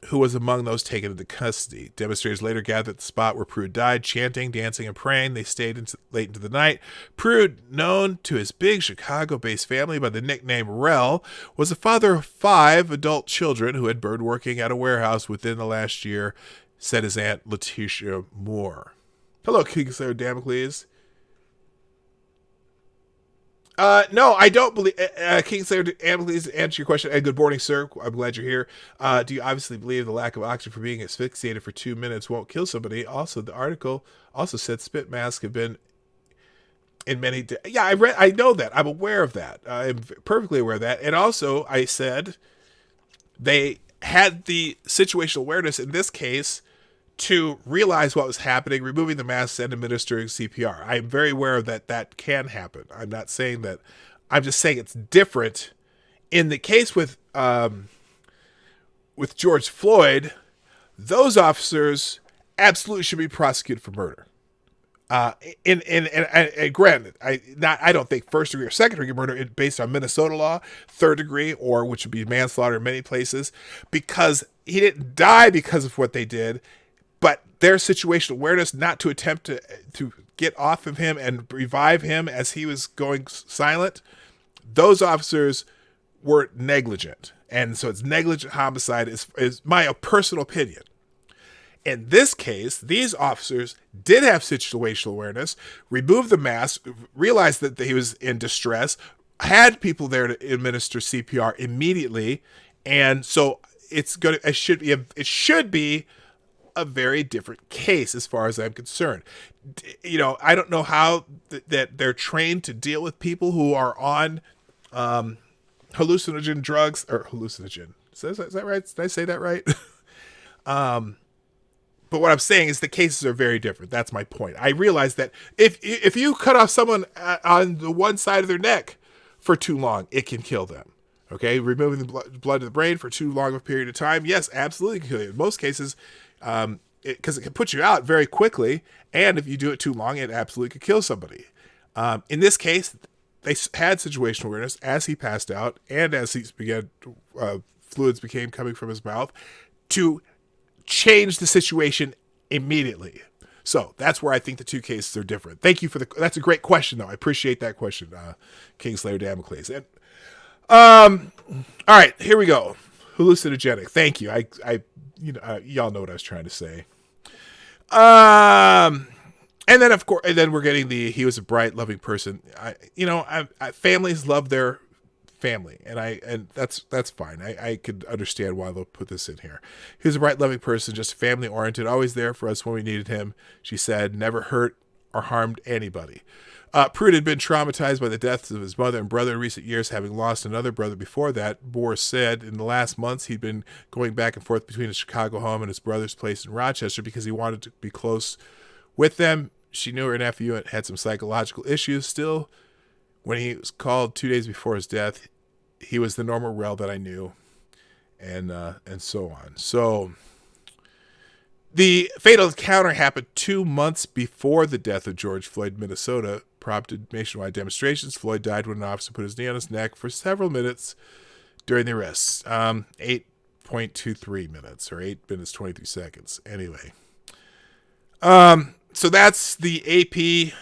who was among those taken into custody. Demonstrators later gathered at the spot where Prude died, chanting, dancing, and praying. They stayed late into the night. Prude, known to his big Chicago-based family by the nickname Rel, was the father of 5 adult children who had burned working at a warehouse within the last year, said his aunt Letitia Moore. Hello, Kingslayer Damocles. No, I don't believe, Kingslayer Damocles, to answer your question, and good morning, sir. I'm glad you're here. Do you obviously believe the lack of oxygen for being asphyxiated for 2 minutes won't kill somebody? Also, the article also said spit masks have been in many, I know that. I'm aware of that. I'm perfectly aware of that. And also, I said they had the situational awareness in this case to realize what was happening, removing the masks and administering CPR. I'm very aware of that. That can happen. I'm not saying that. I'm just saying it's different. In the case with George Floyd, those officers absolutely should be prosecuted for murder. And granted, I don't think first degree or second degree murder based on Minnesota law, third degree, or which would be manslaughter in many places, because he didn't die because of what they did. But their situational awareness not to attempt to get off of him and revive him as he was going silent, those officers were negligent. And so it's negligent homicide is my personal opinion. In this case, these officers did have situational awareness, removed the mask, realized that he was in distress, had people there to administer CPR immediately. And so it should be a very different case as far as I'm concerned. I don't know how that they're trained to deal with people who are on hallucinogen drugs or hallucinogen. Is that right? Did I say that right? But what I'm saying is the cases are very different. That's my point. I realize that if you cut off someone on the one side of their neck for too long, it can kill them. Okay, removing the blood to the brain for too long of a period of time, yes, absolutely can kill you. In most cases, because it can put you out very quickly, and if you do it too long, it absolutely could kill somebody. In this case, they had situational awareness as he passed out and as he began, fluids became coming from his mouth, to change the situation immediately. So that's where I think the two cases are different. Thank you for that's a great question, though. I appreciate that question, Kingslayer Damocles. And all right, here we go. Hallucinogenic. Thank you. Y'all know what I was trying to say. And then of course, we're getting he was a bright, loving person. Families love their family, and that's fine. I could understand why they'll put this in here. He was a bright, loving person, just family oriented, always there for us when we needed him. She said, never hurt or harmed anybody. Prude had been traumatized by the deaths of his mother and brother in recent years, having lost another brother before that. Moore said in the last months he'd been going back and forth between his Chicago home and his brother's place in Rochester because he wanted to be close with them. She knew her nephew had some psychological issues still. When he was called 2 days before his death, he was the normal Rel that I knew, and so on. So the fatal encounter happened 2 months before the death of George Floyd in Minnesota, prompted nationwide demonstrations. Floyd died when an officer put his knee on his neck for several minutes during the arrest. 8.23 minutes, or 8 minutes, 23 seconds. Anyway. So that's the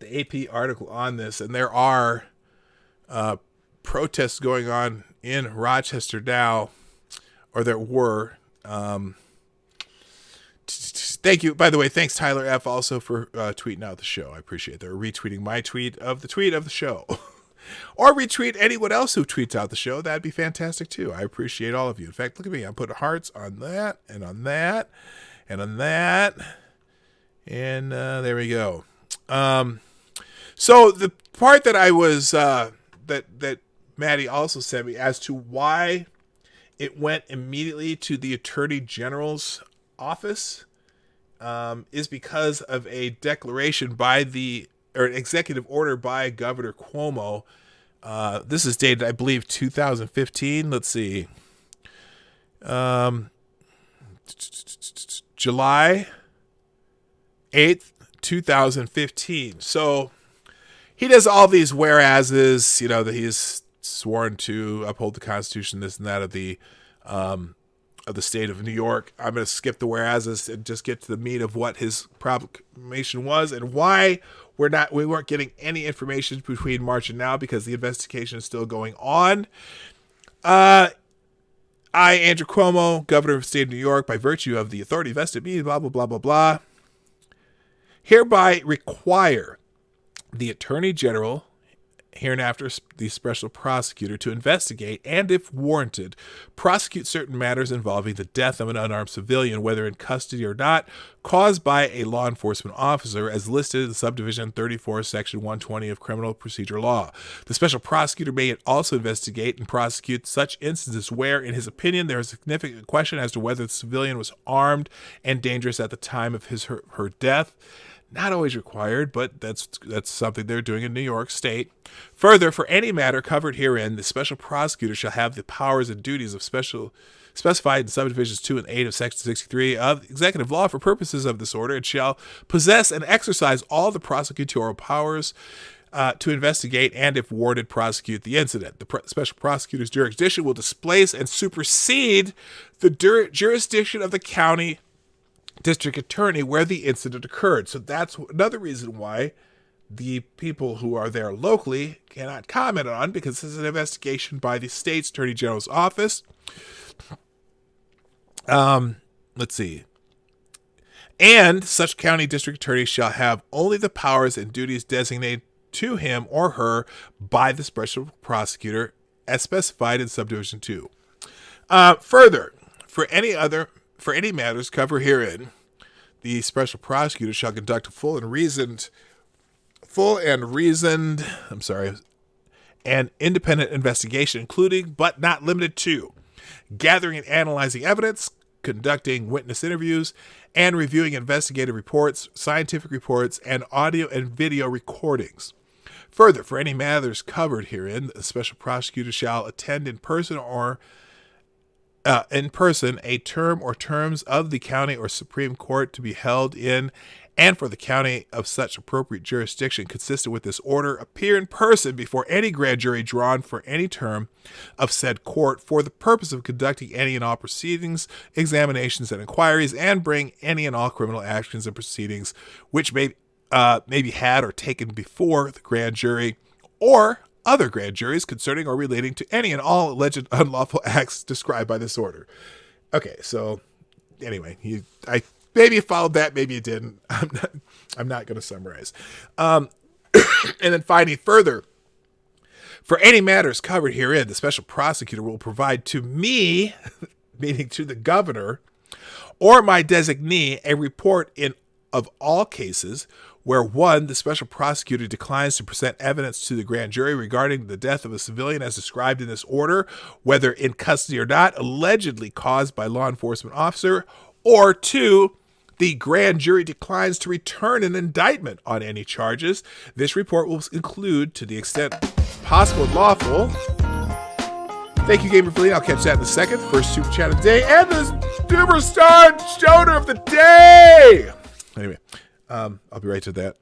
AP article on this, and there are protests going on in Rochester now, or there were. Thank you. By the way, thanks Tyler F. also for tweeting out the show. I appreciate it. They're retweeting my tweet of the show. Or retweet anyone else who tweets out the show. That'd be fantastic too. I appreciate all of you. In fact, look at me. I'm putting hearts on that and on that and on that. And there we go. So the part that I was that Maddie also sent me as to why it went immediately to the Attorney General's office is because of a declaration by or an executive order by Governor Cuomo. This is dated, I believe, 2015. Let's see. July 8th, 2015. So he does all these whereases, that he's sworn to uphold the Constitution, this and that of the state of New York. I'm going to skip the whereases and just get to the meat of what his proclamation was and why we weren't getting any information between March and now, because the investigation is still going on. I, Andrew Cuomo, Governor of the State of New York, by virtue of the authority vested in me, blah, blah, blah, blah, blah, hereby require the Attorney General, hereinafter the Special Prosecutor, to investigate and, if warranted, prosecute certain matters involving the death of an unarmed civilian, whether in custody or not, caused by a law enforcement officer, as listed in Subdivision 34, Section 120 of Criminal Procedure Law. The Special Prosecutor may also investigate and prosecute such instances where, in his opinion, there is a significant question as to whether the civilian was armed and dangerous at the time of her death. Not always required, but that's something they're doing in New York State. Further, for any matter covered herein, the Special Prosecutor shall have the powers and duties of specified in subdivisions 2 and 8 of Section 63 of Executive Law for purposes of this order, and shall possess and exercise all the prosecutorial powers to investigate and, if warranted, prosecute the incident. The Special Prosecutor's jurisdiction will displace and supersede the jurisdiction of the county district attorney where the incident occurred. So that's another reason why the people who are there locally cannot comment on, because this is an investigation by the state's Attorney General's office. Let's see. And such county district attorney shall have only the powers and duties designated to him or her by the Special Prosecutor as specified in Subdivision 2. Further, for any matters covered herein, the Special Prosecutor shall conduct a full and reasoned, and independent investigation, including but not limited to gathering and analyzing evidence, conducting witness interviews, and reviewing investigative reports, scientific reports, and audio and video recordings. Further, for any matters covered herein, the Special Prosecutor shall attend in person a term or terms of the county or Supreme Court to be held in and for the county of such appropriate jurisdiction consistent with this order, appear in person before any grand jury drawn for any term of said court for the purpose of conducting any and all proceedings, examinations, and inquiries, and bring any and all criminal actions and proceedings which may be had or taken before the grand jury or other grand juries concerning or relating to any and all alleged unlawful acts described by this order. Okay, so anyway, maybe you followed that, maybe you didn't. I'm not going to summarize. And then finally, further, for any matters covered herein, the Special Prosecutor will provide to me, meaning to the governor, or my designee, a report of all cases where, 1, the Special Prosecutor declines to present evidence to the grand jury regarding the death of a civilian as described in this order, whether in custody or not, allegedly caused by law enforcement officer, or 2, the grand jury declines to return an indictment on any charges. This report will include, to the extent possible and lawful. Thank you, Gamer Feline. I'll catch that in a second. First Super Chat of the day and the Superstar Stoner of the day. Anyway, I'll be right to that.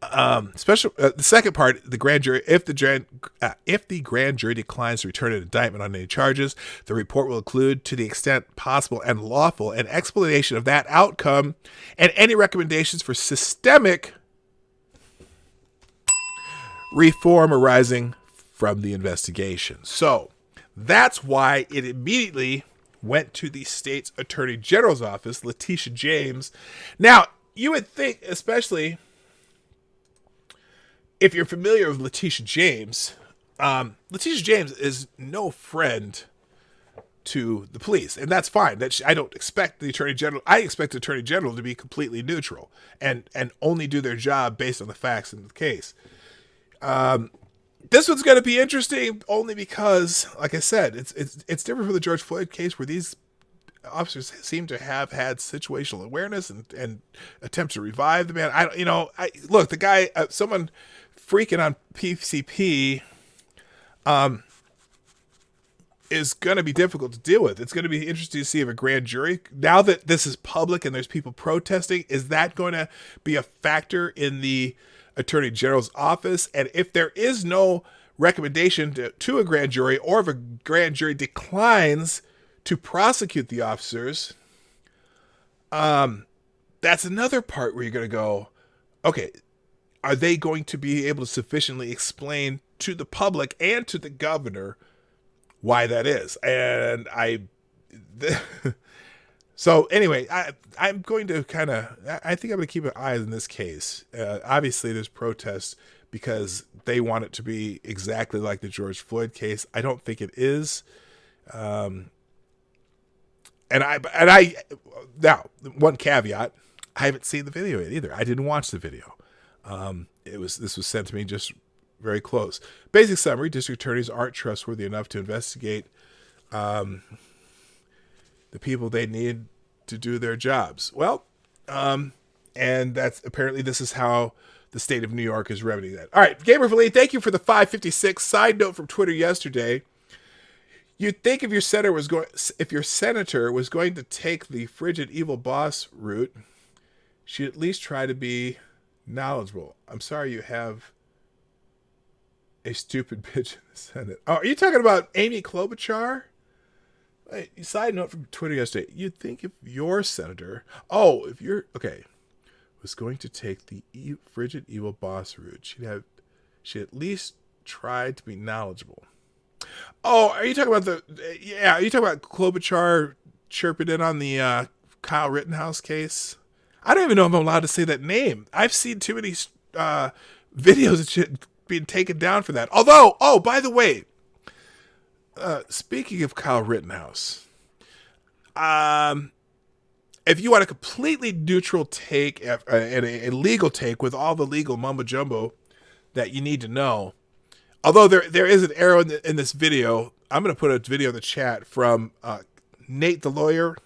The second part, the grand jury, if the grand jury declines to return an indictment on any charges, the report will include, to the extent possible and lawful, an explanation of that outcome and any recommendations for systemic reform arising from the investigation. So that's why it immediately went to the state's Attorney General's office, Letitia James. Now, you would think, especially if you're familiar with Letitia James is no friend to the police, and that's fine. I don't expect the Attorney General. I expect the Attorney General to be completely neutral and only do their job based on the facts in the case. This one's going to be interesting only because, like I said, it's different from the George Floyd case where these officers seem to have had situational awareness and attempts to revive the man. I look, the guy, someone freaking on PCP, is going to be difficult to deal with. It's going to be interesting to see if a grand jury, now that this is public and there's people protesting, is that going to be a factor in the Attorney General's office? And if there is no recommendation to a grand jury, or if a grand jury declines to prosecute the officers, that's another part where you're going to go, okay, are they going to be able to sufficiently explain to the public and to the governor why that is? And so anyway, I'm going to I think I'm going to keep an eye on this case. Obviously there's protests because they want it to be exactly like the George Floyd case. I don't think it is. And I now, one caveat, I haven't seen the video yet either. I didn't watch the video. This was sent to me just very close. Basic summary: district attorneys aren't trustworthy enough to investigate the people they need to do their jobs. Well, and that's apparently this is how the state of New York is remedying that. All right, Gamer Lee, thank you for the 556. Side note from Twitter yesterday: you'd think if your senator was going to take the frigid evil boss route, she'd at least try to be knowledgeable. I'm sorry you have a stupid bitch in the Senate. Oh, are you talking about Amy Klobuchar? Side note from Twitter yesterday: you'd think if your senator, was going to take the frigid evil boss route, she'd at least try to be knowledgeable. Oh, are you talking about are you talking about Klobuchar chirping in on the Kyle Rittenhouse case? I don't even know if I'm allowed to say that name. I've seen too many videos of shit being taken down for that. Although, by the way, speaking of Kyle Rittenhouse, if you want a completely neutral take and a legal take with all the legal mumbo jumbo that you need to know, although there is an arrow in this video, I'm going to put a video in the chat from Nate the lawyer.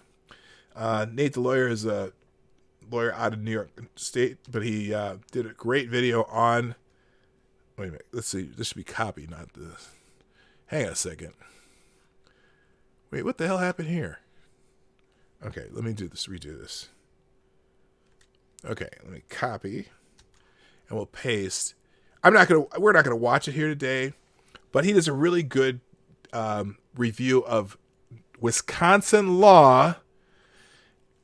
Nate the lawyer is a lawyer out of New York State, but he did a great video on. Wait a minute. Let's see. This should be copy, not this. Hang on a second. Wait, what the hell happened here? Okay, let me redo this. Okay, let me copy, and we'll paste. We're not gonna watch it here today, but he does a really good review of Wisconsin law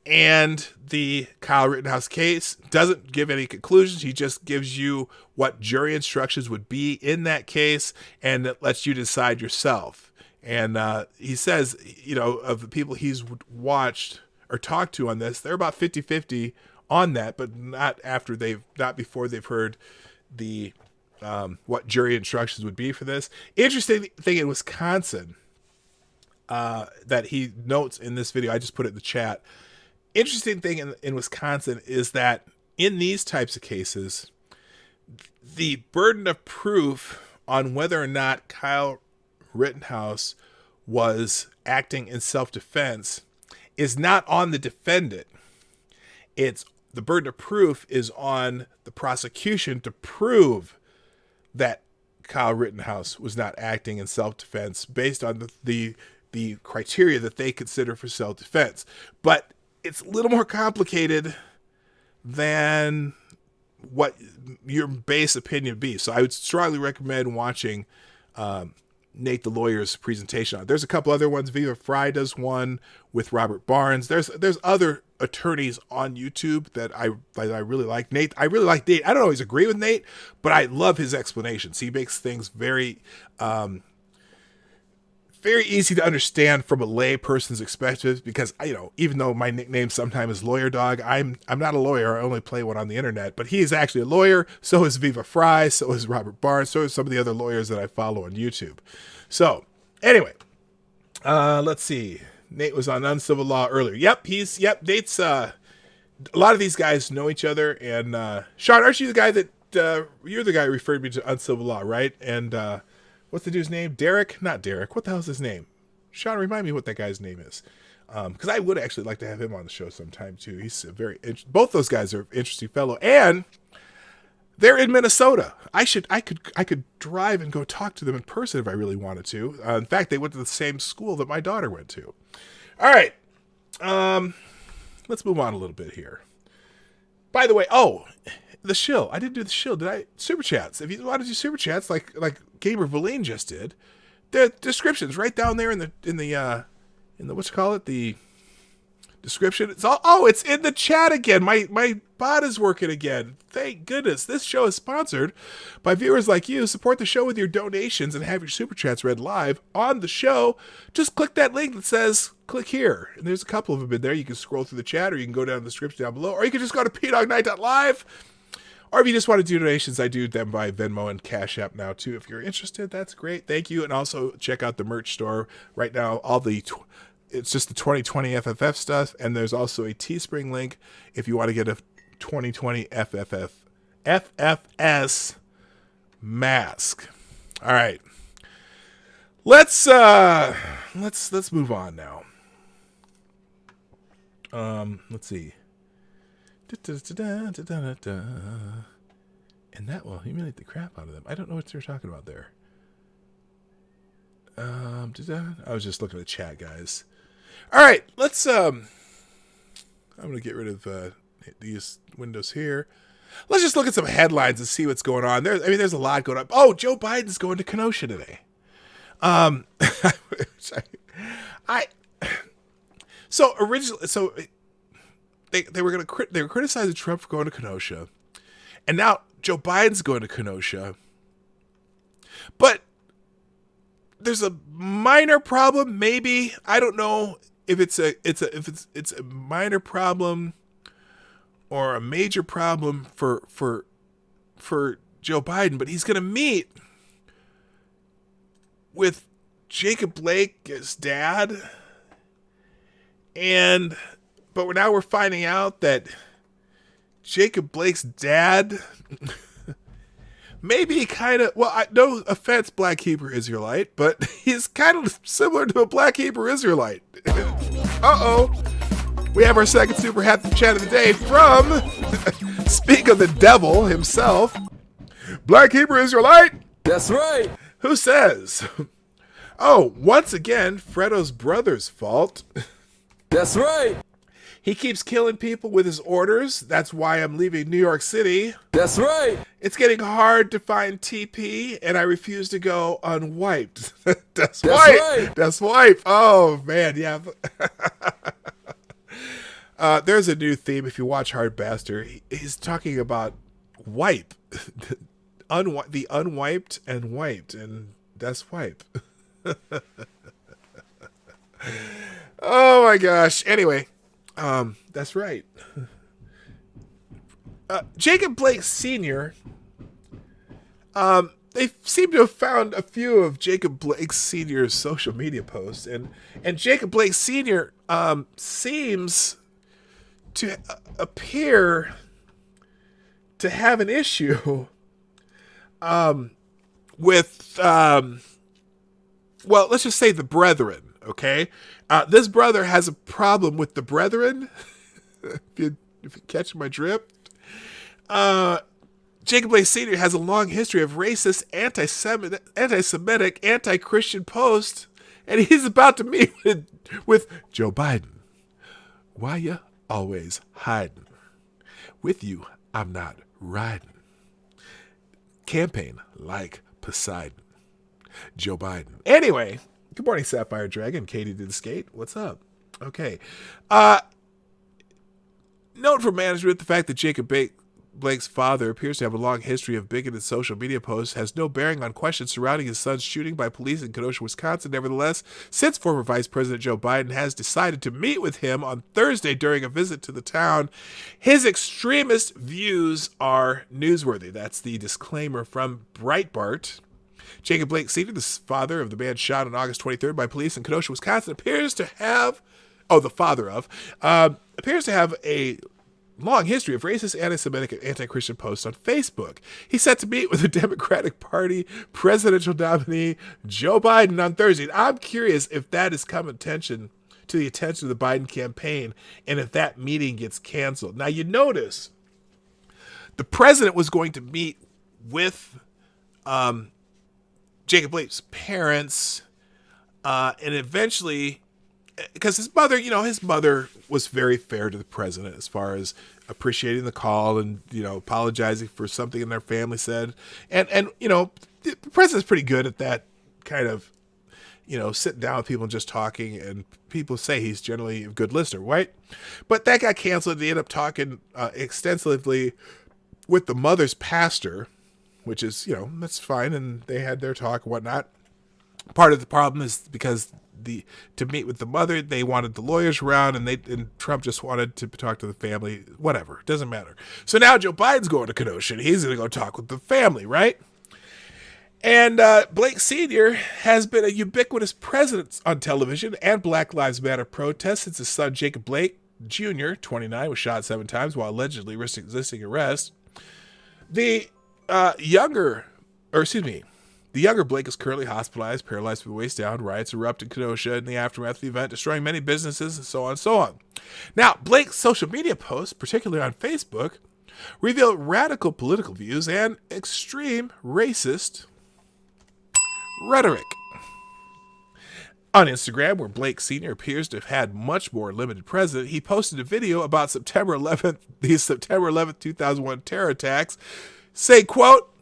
and the Kyle Rittenhouse case. Doesn't give any conclusions. He just gives you what jury instructions would be in that case, and it lets you decide yourself. And he says, of the people he's watched or talked to on this, they're about 50-50 on that, but not before they've heard the what jury instructions would be for this. Interesting thing in Wisconsin that he notes in this video, I just put it in the chat. Interesting thing in Wisconsin is that in these types of cases, the burden of proof on whether or not Kyle Rittenhouse was acting in self-defense is not on the defendant. The burden of proof is on the prosecution to prove that Kyle Rittenhouse was not acting in self-defense based on the criteria that they consider for self-defense. But it's a little more complicated than what your base opinion would be. So I would strongly recommend watching Nate the lawyer's presentation on it. There's a couple other ones. Viva Fry does one with Robert Barnes. There's other attorneys on YouTube that I really like. I really like Nate. I don't always agree with Nate, but I love his explanations. He makes things very very easy to understand from a lay person's perspective, because even though my nickname sometimes is Lawyer Dog, I'm not a lawyer. I only play one on the internet, but he is actually a lawyer. So is Viva Fry. So is Robert Barnes. So is some of the other lawyers that I follow on YouTube. So anyway, let's see. Nate was on Uncivil Law earlier. Nate's a lot of these guys know each other. And Sean, aren't you the guy that you're the guy who referred me to Uncivil Law, right? And what's the dude's name? Derek? Not Derek. What the hell's his name? Sean, remind me what that guy's name is. Because I would actually like to have him on the show sometime too. He's a both those guys are an interesting fellow, and they're in Minnesota. I could drive and go talk to them in person if I really wanted to. In fact, they went to the same school that my daughter went to. All right, let's move on a little bit here. By the way, the shill. I didn't do the shill, did I? Super chats. If you want to do super chats, like Gamer Valine just did, the description's right down there in the what you call it, the description. It's all it's in the chat again. My bot is working again. Thank goodness. This show is sponsored by viewers like you. Support the show with your donations and have your super chats read live on the show. Just click that link that says click here, and there's a couple of them in there. You can scroll through the chat, or you can go down the description down below, or you can just go to PDawg.live. Or if you just want to do donations, I do them by Venmo and Cash App now too. If you're interested, that's great. Thank you. And also check out the merch store right now. It's just the 2020 FFF stuff, and there's also a Teespring link if you want to get a 2020 FFS mask. All right, let's move on now. Let's see. And that will humiliate the crap out of them. I don't know what they're talking about there. I was just looking at the chat, guys. All right, let's. I'm gonna get rid of these windows here. Let's just look at some headlines and see what's going on. There's a lot going on. Oh, Joe Biden's going to Kenosha today. They were criticizing Trump for going to Kenosha, and now Joe Biden's going to Kenosha. But there's a minor problem, maybe. I don't know if it's a minor problem or a major problem for Joe Biden, but he's going to meet with Jacob Blake, his dad, but now we're finding out that Jacob Blake's dad maybe kind of, no offense, Black Hebrew Israelite, but he's kind of similar to a Black Hebrew Israelite. Uh-oh. We have our second super happy chat of the day from, speak of the devil himself, Black Hebrew Israelite. That's right. Who says, oh, once again, Fredo's brother's fault. That's right. He keeps killing people with his orders. That's why I'm leaving New York City. That's right. It's getting hard to find TP, and I refuse to go unwiped. That's right. That's wipe. Oh, man, yeah. There's a new theme. If you watch Hard Bastard, he's talking about wipe. The unwiped and wiped, and that's wipe. Oh, my gosh. Anyway. That's right. Jacob Blake Sr., they seem to have found a few of Jacob Blake Sr.'s social media posts, and Jacob Blake Sr. Seems to appear to have an issue with, let's just say the brethren. Okay, this brother has a problem with the brethren. if you catch my drift, Jacob Blake Sr. has a long history of racist, anti-Semitic, anti-Christian posts, and he's about to meet with Joe Biden. Why you always hiding? With you, I'm not riding. Campaign like Poseidon. Joe Biden. Anyway. Good morning, Sapphire Dragon. Katie did skate. What's up? Okay. Note for management, the fact that Jacob Blake's father appears to have a long history of bigoted social media posts has no bearing on questions surrounding his son's shooting by police in Kenosha, Wisconsin. Nevertheless, since former Vice President Joe Biden has decided to meet with him on Thursday during a visit to the town, his extremist views are newsworthy. That's the disclaimer from Breitbart. Jacob Blake Sr., the father of the man shot on August 23rd by police in Kenosha, Wisconsin, appears to have a long history of racist, anti-Semitic, and anti-Christian posts on Facebook. He's set to meet with the Democratic Party presidential nominee Joe Biden on Thursday. And I'm curious if that has come to the attention of the Biden campaign and if that meeting gets canceled. Now, you notice the president was going to meet with Jacob Blake's parents and eventually, because his mother was very fair to the president as far as appreciating the call and, apologizing for something in their family said. And the president's pretty good at that kind of, sitting down with people and just talking, and people say he's generally a good listener, right? But that got canceled. They ended up talking extensively with the mother's pastor, which is, that's fine. And they had their talk and whatnot. Part of the problem is because to meet with the mother, they wanted the lawyers around, and Trump just wanted to talk to the family. Whatever, it doesn't matter. So now Joe Biden's going to Kenosha, and he's going to go talk with the family, right? And Blake Sr. has been a ubiquitous presence on television and Black Lives Matter protests since his son Jacob Blake Jr., 29, was shot 7 times while allegedly resisting arrest. The younger Blake is currently hospitalized, paralyzed from the waist down. Riots erupted in Kenosha in the aftermath of the event, destroying many businesses and so on and so on. Now, Blake's social media posts, particularly on Facebook, reveal radical political views and extreme racist rhetoric. On Instagram, where Blake Sr. appears to have had much more limited presence, he posted a video about these September 11th, 2001 terror attacks, saying, quote,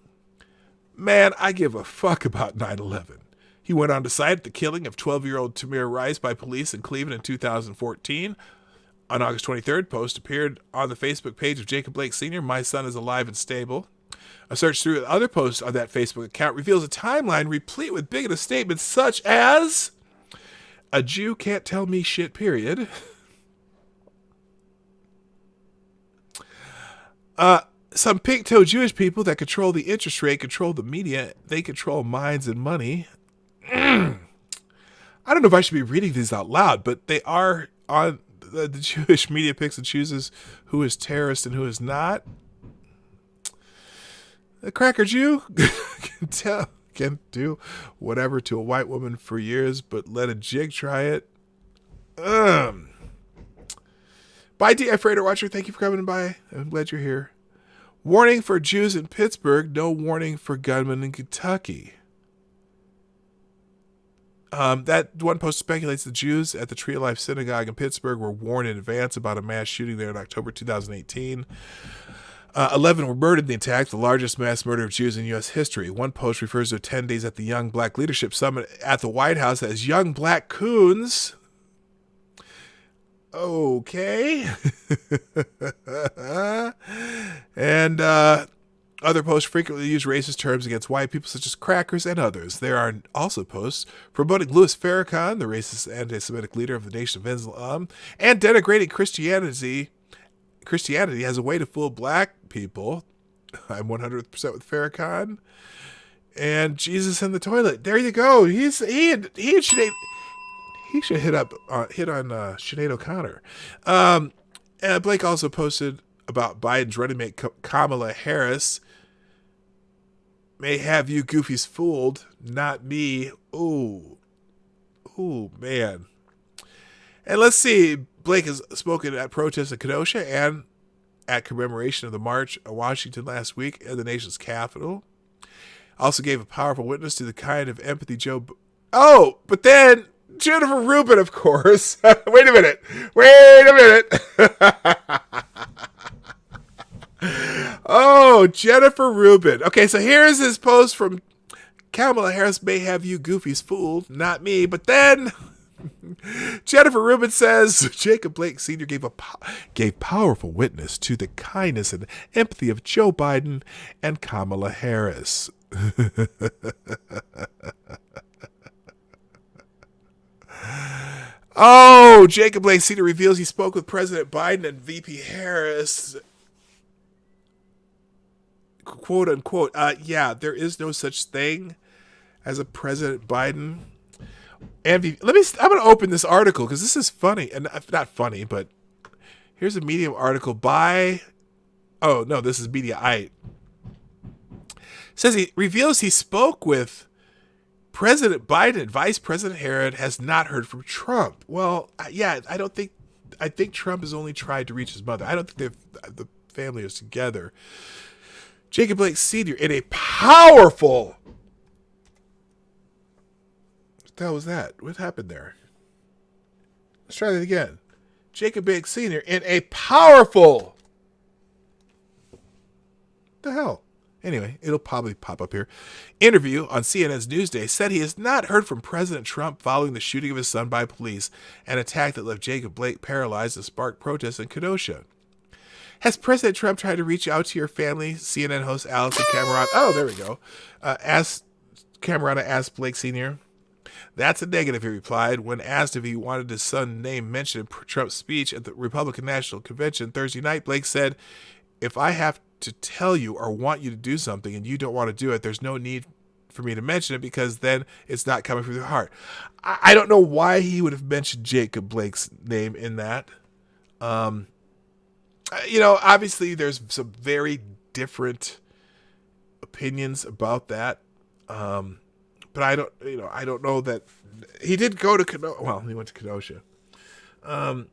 "Man, I give a fuck about 9/11. He went on to cite the killing of 12-year-old Tamir Rice by police in Cleveland in 2014. On August 23rd, post appeared on the Facebook page of Jacob Blake Sr., "My son is alive and stable." A search through other posts on that Facebook account reveals a timeline replete with bigoted statements such as, "A Jew can't tell me shit, period." Some pink-toed Jewish people that control the interest rate control the media. They control minds and money. I don't know if I should be reading these out loud, but they are on the Jewish media picks and chooses who is terrorist and who is not. The cracker Jew can do whatever to a white woman for years, but let a jig try it. Bye, D. Freighter Watcher. Thank you for coming by. I'm glad you're here. Warning for Jews in Pittsburgh. No warning for gunmen in Kentucky. That one post speculates the Jews at the Tree of Life Synagogue in Pittsburgh were warned in advance about a mass shooting there in October 2018. 11 were murdered in the attack, the largest mass murder of Jews in U.S. history. One post refers to attendees at the Young Black Leadership Summit at the White House as young black coons. Okay. And other posts frequently use racist terms against white people such as crackers and others. There are also posts promoting Louis Farrakhan, the racist anti-Semitic leader of the Nation of Islam, and denigrating Christianity as a way to fool black people. I'm 100% with Farrakhan. And Jesus in the toilet. There you go. He should hit on Sinead O'Connor. And Blake also posted about Biden's running mate Kamala Harris. "May have you goofies fooled, not me." Ooh, man. And let's see. Blake has spoken at protests in Kenosha and at commemoration of the march in Washington last week at the nation's capital. Also gave a powerful witness to the kind of empathy but then Jennifer Rubin, of course. Wait a minute. Oh, Jennifer Rubin. Okay, so here's his post from Kamala Harris. "May have you goofies fooled, not me." But then Jennifer Rubin says Jacob Blake Sr. gave powerful witness to the kindness and empathy of Joe Biden and Kamala Harris. Oh, Jacob Blake Sr. reveals he spoke with President Biden and VP Harris. "Quote unquote, yeah, there is no such thing as a President Biden." And I'm going to open this article because this is funny, and not funny, but Here's a Medium article by, oh no, this is Mediaite. Says he reveals he spoke with President Biden and Vice President Harris, has not heard from Trump. Well, yeah, I think Trump has only tried to reach his mother. I don't think the family is together. Jacob Blake Sr. in a powerful, what the hell was that? What happened there? Let's try that again. Jacob Blake Sr. in a powerful, what the hell? Anyway, it'll probably pop up here. Interview on CNN's Newsday said he has not heard from President Trump following the shooting of his son by police, an attack that left Jacob Blake paralyzed and sparked protests in Kenosha. Has President Trump tried to reach out to your family? CNN host Allison Cameron. Oh, there we go. Camerata asked Blake Sr. That's a negative, he replied. When asked if he wanted his son's name mentioned in Trump's speech at the Republican National Convention Thursday night, Blake said, if I have to tell you or want you to do something and you don't want to do it, there's no need for me to mention it because then it's not coming from your heart. I don't know why he would have mentioned Jacob Blake's name in that. Obviously there's some very different opinions about that. But I don't know that he did go to Kenosha. Well, he went to Kenosha. Hello,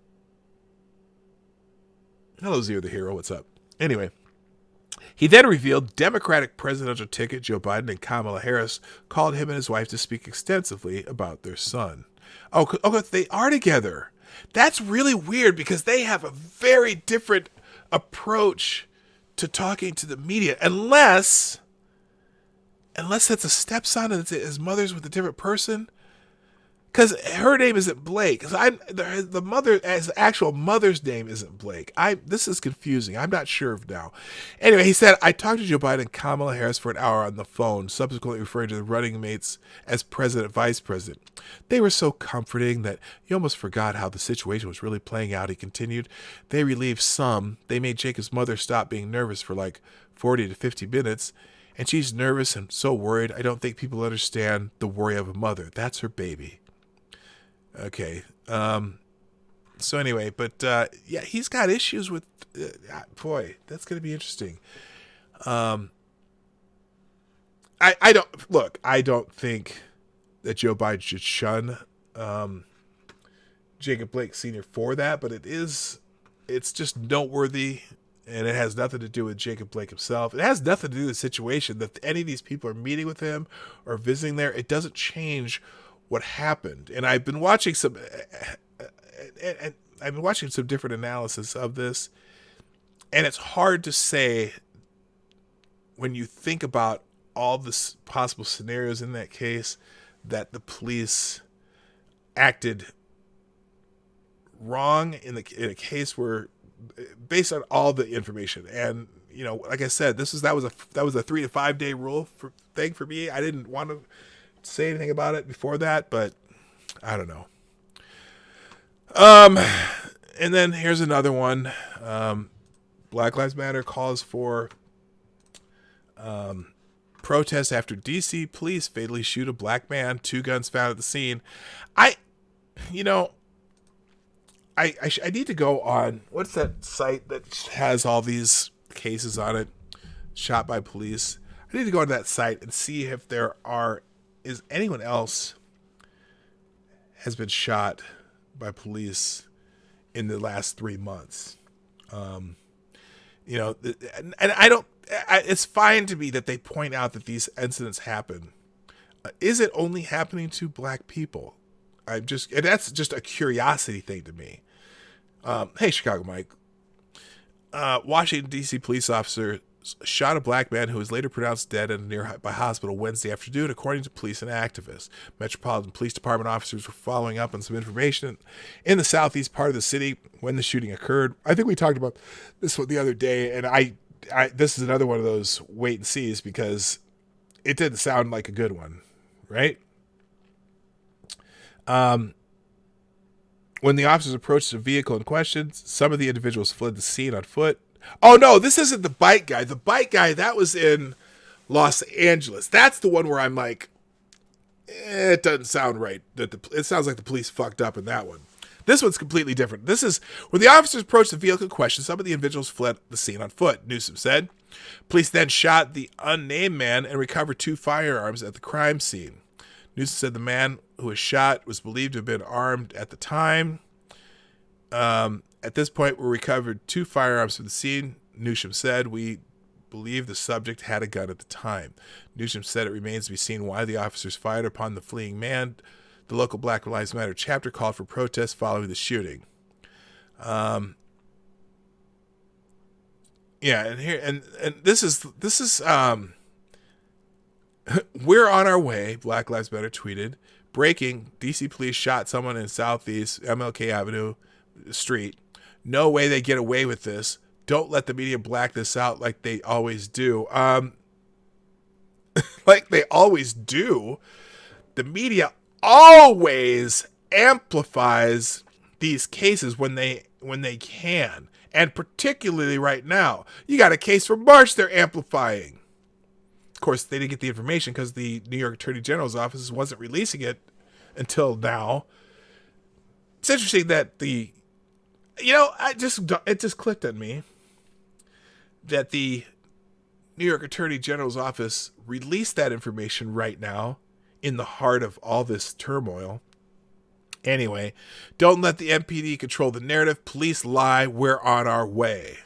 Zero the Hero. What's up? Anyway, he then revealed Democratic presidential ticket Joe Biden and Kamala Harris called him and his wife to speak extensively about their son. Oh, they are together. That's really weird because they have a very different approach to talking to the media, unless it's a stepson and his mother's with a different person. Because her name isn't Blake. The mother, as actual mother's name isn't Blake. This is confusing. I'm not sure of now. Anyway, he said, I talked to Joe Biden and Kamala Harris for an hour on the phone, subsequently referring to the running mates as president, vice president. They were so comforting that you almost forgot how the situation was really playing out, he continued. They relieved some. They made Jacob's mother stop being nervous for like 40 to 50 minutes. And she's nervous and so worried. I don't think people understand the worry of a mother. That's her baby. Okay. So anyway, but yeah, he's got issues with. Boy, that's going to be interesting. I don't think that Joe Biden should shun Jacob Blake Sr. for that, but it's just noteworthy. And it has nothing to do with Jacob Blake himself. It has nothing to do with the situation that any of these people are meeting with him or visiting there. It doesn't change what happened. And I've been watching some different analysis of this. And it's hard to say when you think about all the possible scenarios in that case that the police acted wrong in a case where, based on all the information. And like I said, that was a 3 to 5 day rule thing for me. I didn't want to say anything about it before that, but I don't know. And then here's another one. Black Lives Matter calls for protest after DC police fatally shoot a black man, 2 guns found at the scene. I need to go on, what's that site that has all these cases on it, shot by police? I need to go on that site and see if is anyone else has been shot by police in the last 3 months. And it's fine to me that they point out that these incidents happen. Is it only happening to black people? That's just a curiosity thing to me. Hey, Chicago Mike. Washington, D.C. police officer shot a black man who was later pronounced dead at a nearby hospital Wednesday afternoon, according to police and activists. Metropolitan Police Department officers were following up on some information in the southeast part of the city when the shooting occurred. I think we talked about this one the other day, and this is another one of those wait and sees because it didn't sound like a good one, right? When the officers approached the vehicle in question, some of the individuals fled the scene on foot. Oh, no, this isn't the bike guy. The bike guy, that was in Los Angeles. That's the one where I'm like, it doesn't sound right. It sounds like the police fucked up in that one. This one's completely different. This is when the officers approached the vehicle in question, some of the individuals fled the scene on foot, Newsom said. Police then shot the unnamed man and recovered 2 firearms at the crime scene. Newsom said the man who was shot was believed to have been armed at the time. At this point, we recovered 2 firearms from the scene. Newsom said, we believe the subject had a gun at the time. Newsom said it remains to be seen why the officers fired upon the fleeing man. The local Black Lives Matter chapter called for protests following the shooting. Yeah, and here and this is we're on our way, Black Lives Matter tweeted. Breaking, DC police shot someone in Southeast MLK Avenue Street. No way they get away with this. Don't let the media black this out like they always do. Like they always do. The media always amplifies these cases when they can. And particularly right now. You got a case from March they're amplifying. Of course, they didn't get the information because the New York Attorney General's office wasn't releasing it until now. It's interesting that it just clicked on me that the New York Attorney General's office released that information right now in the heart of all this turmoil. Anyway, don't let the MPD control the narrative. Police lie. We're on our way.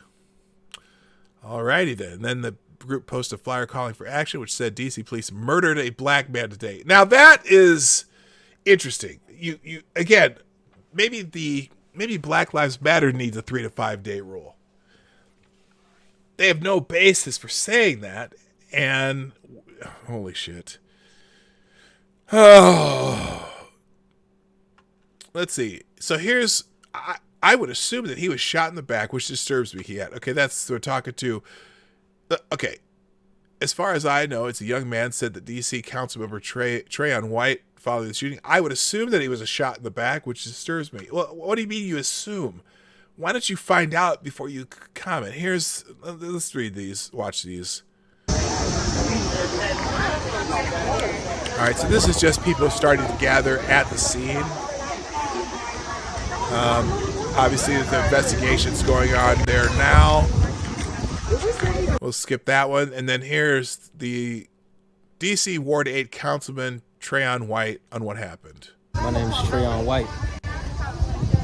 Alrighty then. And then the group posted a flyer calling for action, which said DC police murdered a black man today. Now that is interesting. You again, maybe Black Lives Matter needs a 3 to 5 day rule. They have no basis for saying that, and holy shit. Oh, let's see. So here's, I would assume that he was shot in the back, which disturbs me. Okay, that's we're talking to. Okay, as far as I know, it's a young man said that DC Councilmember Trayon White following the shooting. I would assume that he was a shot in the back, which disturbs me. Well, what do you mean you assume? Why don't you find out before you comment? Let's read these, watch these. All right, so this is just people starting to gather at the scene. Obviously, the investigation's going on there now. We'll skip that one. And then here's the DC Ward 8 Councilman Trayon White on what happened. My name is Trayon White,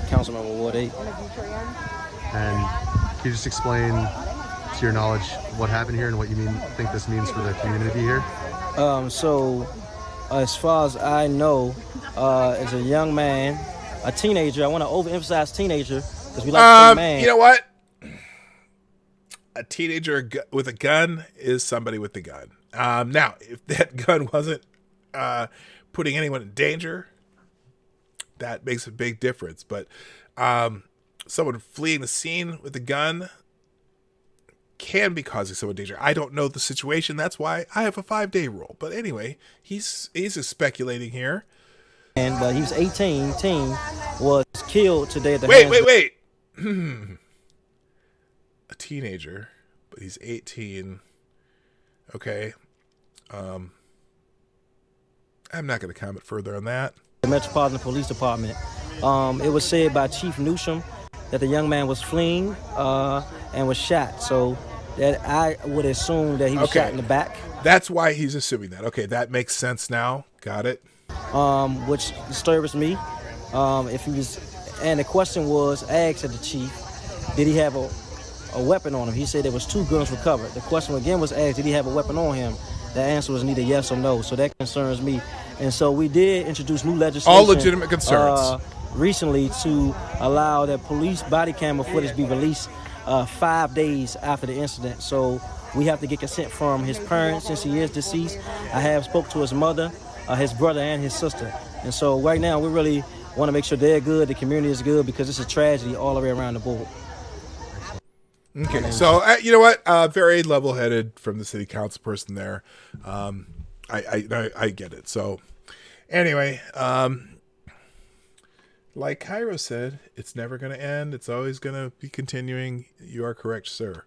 Councilman Ward 8. And can you just explain, to your knowledge, what happened here and what you think this means for the community here? So, as far as I know, as a young man, a teenager, I want to overemphasize teenager because we like to say man. You know what? A teenager with a gun is somebody with a gun. Now, if that gun wasn't putting anyone in danger, that makes a big difference. But someone fleeing the scene with a gun can be causing someone danger. I don't know the situation. That's why I have a 5-day rule. But anyway, he's just speculating here. But he was 18. Teen was killed today at the Wait. A teenager, but he's 18. Okay. I'm not going to comment further on that. The Metropolitan Police Department. It was said by Chief Newsom that the young man was fleeing and was shot. So that I would assume that he was shot in the back. That's why he's assuming that. Okay, that makes sense now. Got it. Which disturbs me. If he was, and the question was asked of the chief, did he have a weapon on him? He said there was 2 guns recovered. The question again was asked, did he have a weapon on him? The answer was neither yes or no. So that concerns me. And so we did introduce new legislation. All legitimate concerns. Recently to allow that police body camera footage be released 5 days after the incident. So we have to get consent from his parents since he is deceased. I have spoke to his mother, his brother, and his sister. And so right now we really want to make sure they're good, the community is good, because it's a tragedy all the way around the board. Okay, so you know what? Very level-headed from the city council person there. I get it. So anyway, like Cairo said, it's never going to end. It's always going to be continuing. You are correct, sir.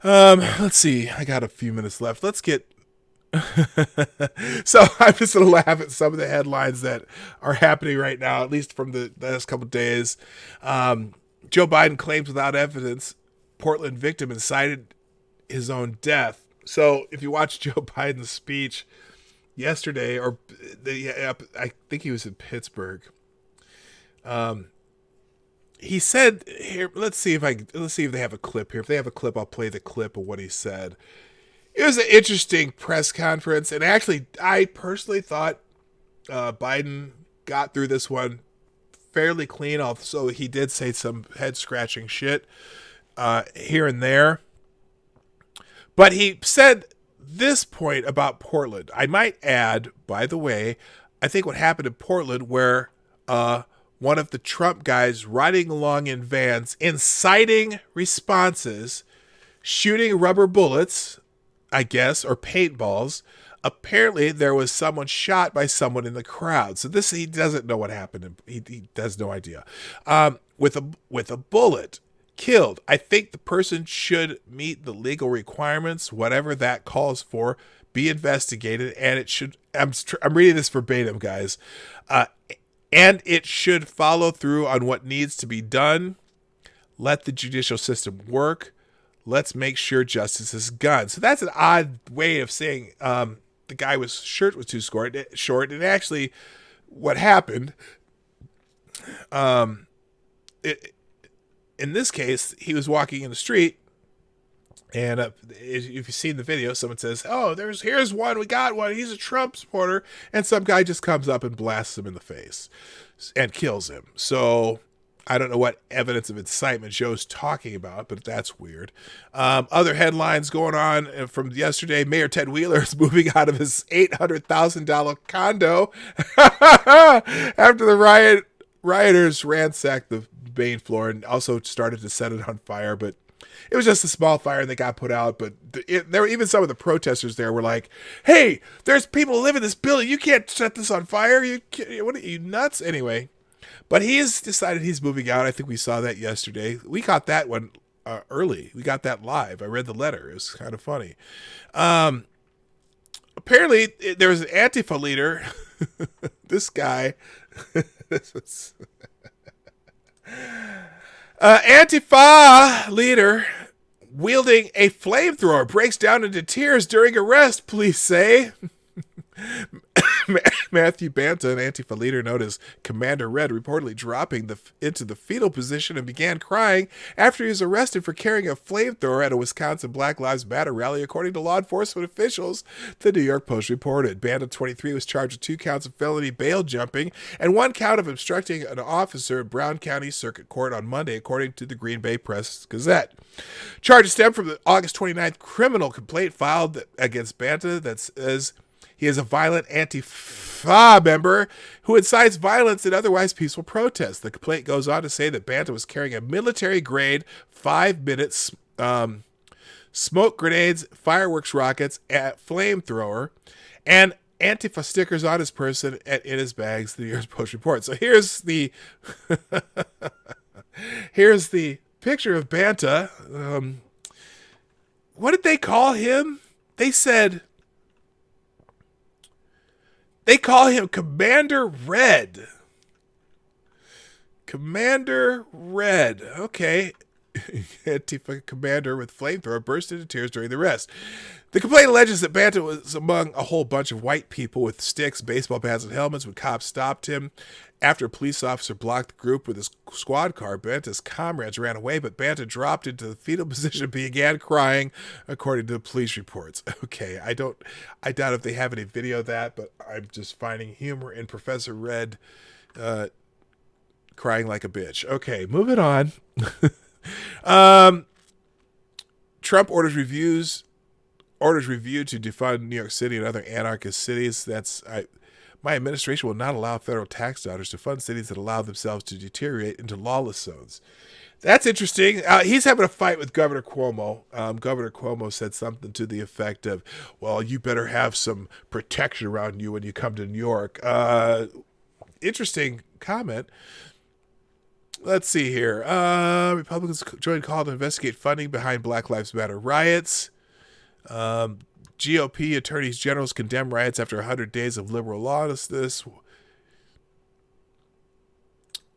Let's see. I got a few minutes left. Let's get So I'm just going to laugh at some of the headlines that are happening right now, at least from the last couple of days. Joe Biden claims without evidence Portland victim incited his own death. So if you watch Joe Biden's speech yesterday, or I think he was in Pittsburgh, he said here. Let's see if they have a clip here. If they have a clip, I'll play the clip of what he said. It was an interesting press conference, and actually, I personally thought Biden got through this one fairly clean. Also, he did say some head-scratching shit here and there. But he said this point about Portland. I might add, by the way, I think what happened in Portland where one of the Trump guys riding along in vans, inciting responses, shooting rubber bullets, I guess, or paintballs. Apparently, there was someone shot by someone in the crowd. So this, he doesn't know what happened. He has no idea. With a bullet, killed. I think the person should meet the legal requirements, whatever that calls for, be investigated, and it should. I'm reading this verbatim, guys, and it should follow through on what needs to be done. Let the judicial system work. Let's make sure justice is done. So that's an odd way of saying the guy was shirt was too short. And actually, what happened, in this case, he was walking in the street, and if you've seen the video, someone says, "Oh, here's one. We got one. He's a Trump supporter," and some guy just comes up and blasts him in the face and kills him. So I don't know what evidence of incitement Joe's talking about, but that's weird. Other headlines going on from yesterday. Mayor Ted Wheeler is moving out of his $800,000 condo after the rioters ransacked the main floor and also started to set it on fire. But it was just a small fire and they got put out. But there were even some of the protesters there were like, "Hey, there's people who live in this building. You can't set this on fire. What are you, nuts?" Anyway. But he's decided he's moving out. I think we saw that yesterday. We got that one early. We got that live. I read the letter. It was kind of funny. Apparently, there was an Antifa leader. This guy. Antifa leader wielding a flamethrower breaks down into tears during arrest, police say. Matthew Banta, an Antifa leader known as Commander Red, reportedly dropping into the fetal position and began crying after he was arrested for carrying a flamethrower at a Wisconsin Black Lives Matter rally, according to law enforcement officials, the New York Post reported. Banta, 23, was charged with 2 counts of felony bail jumping and 1 count of obstructing an officer at Brown County Circuit Court on Monday, according to the Green Bay Press-Gazette. Charges stem from the August 29th criminal complaint filed against Banta that says he is a violent Antifa member who incites violence in otherwise peaceful protests. The complaint goes on to say that Banta was carrying a military-grade 5-minute smoke grenades, fireworks rockets, flamethrower, and Antifa stickers on his person and in his bags, the New York Post report. So here's the here's the picture of Banta. What did they call him? They call him Commander Red. Commander Red. Okay. Antifa commander with flamethrower burst into tears during the arrest. The complaint alleges that Banta was among a whole bunch of white people with sticks, baseball bats, and helmets when cops stopped him. After a police officer blocked the group with his squad car, Banta's comrades ran away, but Banta dropped into the fetal position and began crying, according to the police reports. Okay, I doubt if they have any video of that, but I'm just finding humor in Professor Red crying like a bitch. Okay, moving on. Trump orders review to defund New York City and other anarchist cities. My administration will not allow federal tax dollars to fund cities that allow themselves to deteriorate into lawless zones. That's interesting. He's having a fight with Governor Cuomo. Governor Cuomo said something to the effect of, "Well, you better have some protection around you when you come to New York." Interesting comment. Let's see here. Republicans joined call to investigate funding behind Black Lives Matter riots. GOP attorneys generals condemn riots after 100 days of liberal lawlessness.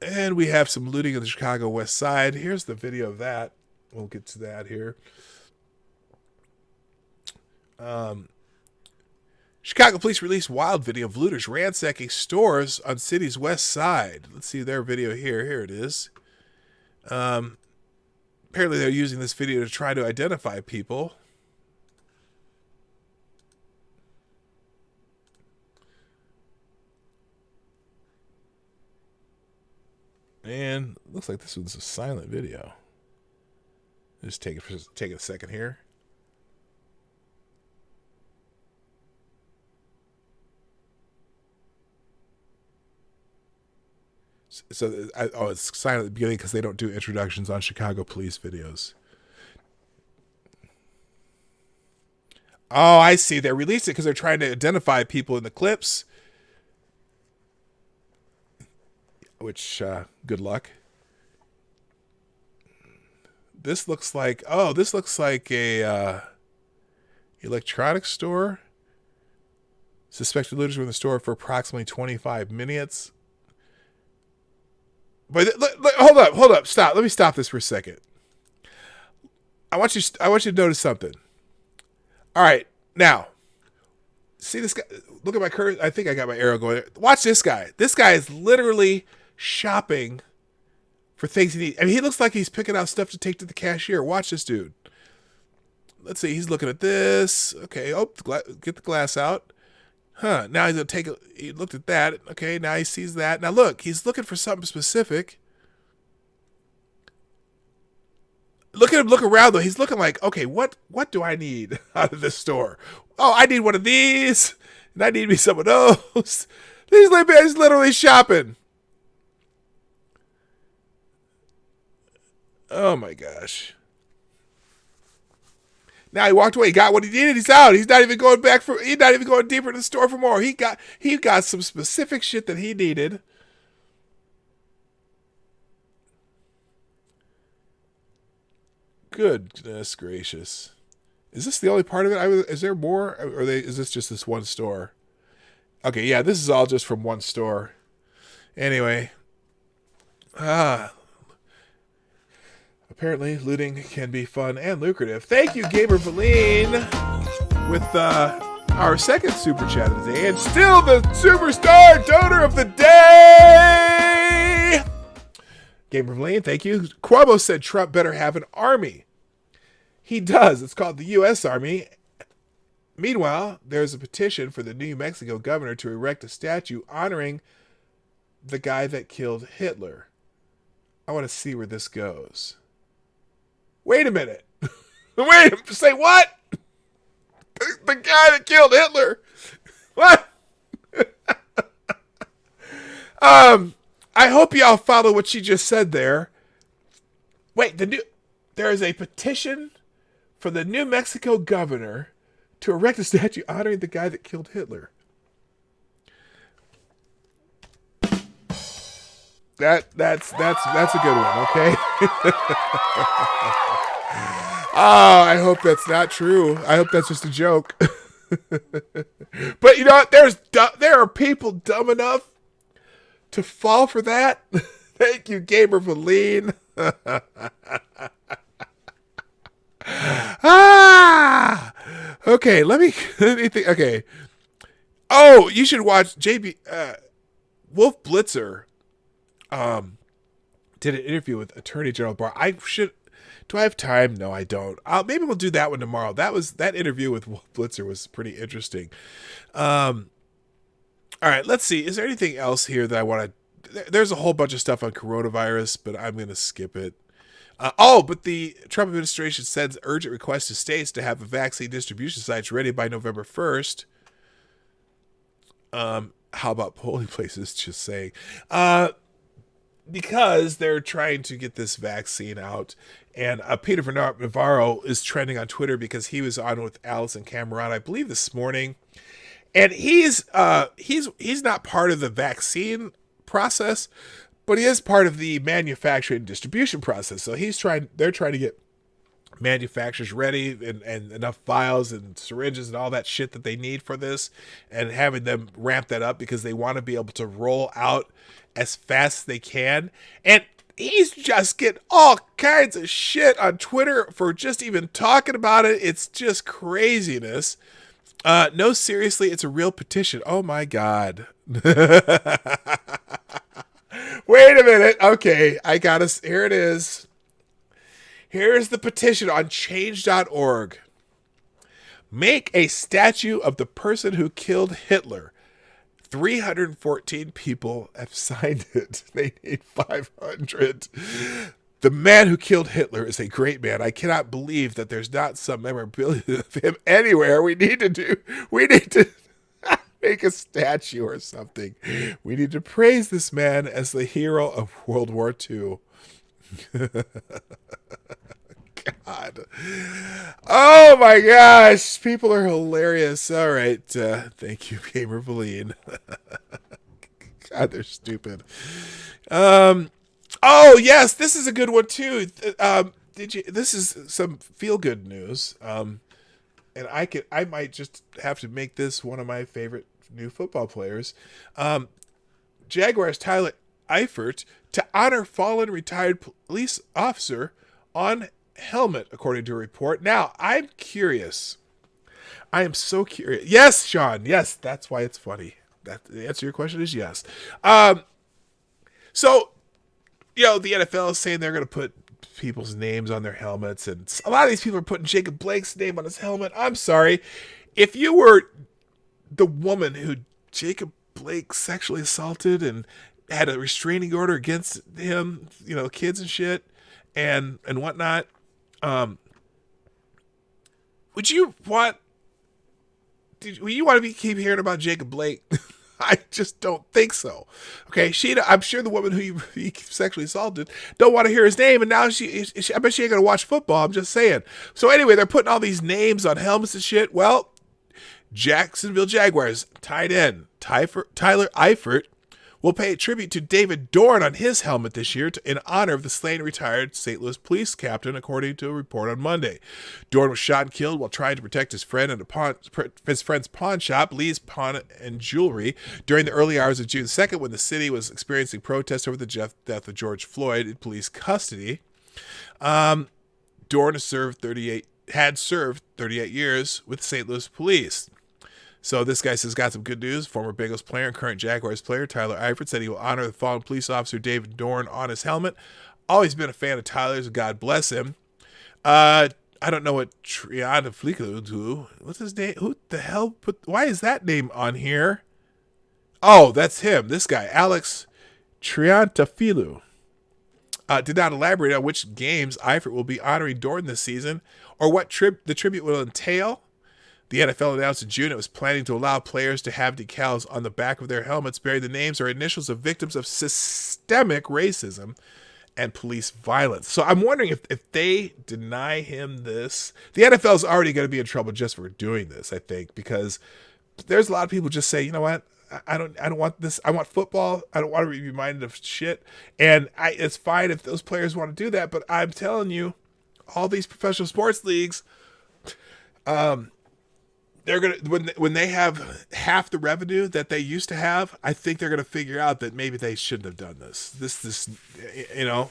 And we have some looting in the Chicago West Side. Here's the video of that. We'll get to that here. Chicago police released wild video of looters ransacking stores on city's west side. Let's see their video here. Here it is. Apparently they're using this video to try to identify people. And looks like this one's a silent video. Just take a second here. So, it's silent at the beginning because they don't do introductions on Chicago police videos. Oh, I see. They released it because they're trying to identify people in the clips. Which, good luck. This looks like, a electronics store. Suspected looters were in the store for approximately 25 minutes. But hold up, stop. Let me stop this for a second. I want you to notice something. All right, now, see this guy? Look at my cursor. I think I got my arrow going there. Watch this guy. This guy is literally shopping for things he needs. I mean, he looks like he's picking out stuff to take to the cashier. Watch this dude. Let's see. He's looking at this. Okay. Oh, get the glass out. Huh. Now he's going to he looked at that. Okay. Now he sees that. Now look, he's looking for something specific. Look at him look around though. He's looking like, okay, what do I need out of this store? Oh, I need one of these. And I need me some of those. He's literally shopping. Oh my gosh. Now he walked away. He got what he needed. He's out. He's not even going he's not even going deeper in the store for more. He got some specific shit that he needed. Goodness gracious. Is this the only part of it? Is there more? Or is this just this one store? Okay, yeah, this is all just from one store. Anyway. Apparently, looting can be fun and lucrative. Thank you, Gamer Valine, with our second super chat of the day, and still the superstar donor of the day. Gamer Valine, thank you. Cuomo said Trump better have an army. He does. It's called the U.S. Army. Meanwhile, there's a petition for the New Mexico governor to erect a statue honoring the guy that killed Hitler. I want to see where this goes. Wait a minute. Say what? The guy that killed Hitler. What? I hope y'all follow what she just said there. Wait, there is a petition for the New Mexico governor to erect a statue honoring the guy that killed Hitler. That's a good one, okay? Oh, I hope that's not true. I hope that's just a joke. But you know what? There are people dumb enough to fall for that. Thank you, Gamer Valine. Okay, let me think. Okay. Oh, you should watch Wolf Blitzer. Did an interview with Attorney General Barr. Do I have time? No, I don't. Maybe we'll do that one tomorrow. That interview with Wolf Blitzer was pretty interesting. All right, let's see. Is there anything else here that I want to? There's a whole bunch of stuff on coronavirus, but I'm going to skip it. But the Trump administration sends urgent requests to states to have the vaccine distribution sites ready by November 1st. How about polling places? Just saying. Because they're trying to get this vaccine out. And Peter Navarro is trending on Twitter because he was on with Allison Cameron, I believe, this morning. And he's not part of the vaccine process, but he is part of the manufacturing and distribution process. So they're trying to get manufacturers ready and enough vials and syringes and all that shit that they need for this, and having them ramp that up because they want to be able to roll out as fast as they can. And he's just getting all kinds of shit on Twitter for just even talking about it. It's just craziness. No, seriously, it's a real petition. Oh my God. Wait a minute. Okay, I got us. Here it is. Here's the petition on change.org. Make a statue of the person who killed Hitler. 314 people have signed it. They need 500. The man who killed Hitler is a great man. I cannot believe that there's not some memorabilia of him anywhere. We need to make a statue or something. We need to praise this man as the hero of World War II. God. Oh my gosh. People are hilarious. All right. Thank you, Gamer Valine. God, they're stupid. Oh yes, this is a good one too. This is some feel good news. And I might just have to make this one of my favorite new football players. Jaguars Tyler Eifert to honor fallen retired police officer on helmet, according to a report. Now, I'm curious. I am so curious. Yes, Sean. Yes, that's why it's funny. The answer to your question is yes. So, the NFL is saying they're going to put people's names on their helmets, and a lot of these people are putting Jacob Blake's name on his helmet. I'm sorry. If you were the woman who Jacob Blake sexually assaulted and had a restraining order against him, kids and shit and whatnot, would you want to keep hearing about Jacob Blake? I just don't think so. Okay, I'm sure the woman who he sexually assaulted don't want to hear his name, and now I bet she ain't gonna watch football. I'm just saying. So anyway, they're putting all these names on helmets and shit. Well, Jacksonville Jaguars tight end Tyler Eifert will pay a tribute to David Dorn on his helmet this year in honor of the slain retired St. Louis police captain, according to a report on Monday. Dorn was shot and killed while trying to protect his friend at his friend's pawn shop, Lee's Pawn and Jewelry, during the early hours of June 2nd when the city was experiencing protests over the death of George Floyd in police custody. Dorn had served 38 years with St. Louis police. So this guy says, got some good news. Former Bengals player and current Jaguars player Tyler Eifert said he will honor the fallen police officer David Dorn on his helmet. Always been a fan of Tyler's. God bless him. I don't know what Triana Flicklu do. What's his name? Who the hell why is that name on here? Oh, that's him. This guy, Alex Triantafilu. Did not elaborate on which games Eifert will be honoring Dorn this season or what the tribute will entail. The NFL announced in June it was planning to allow players to have decals on the back of their helmets bearing the names or initials of victims of systemic racism and police violence. So I'm wondering if they deny him this, the NFL is already going to be in trouble just for doing this, I think, because there's a lot of people just say, you know what, I don't want this. I want football. I don't want to be reminded of shit. And it's fine if those players want to do that, but I'm telling you, all these professional sports leagues, they're gonna when they have half the revenue that they used to have, I think they're gonna figure out that maybe they shouldn't have done this.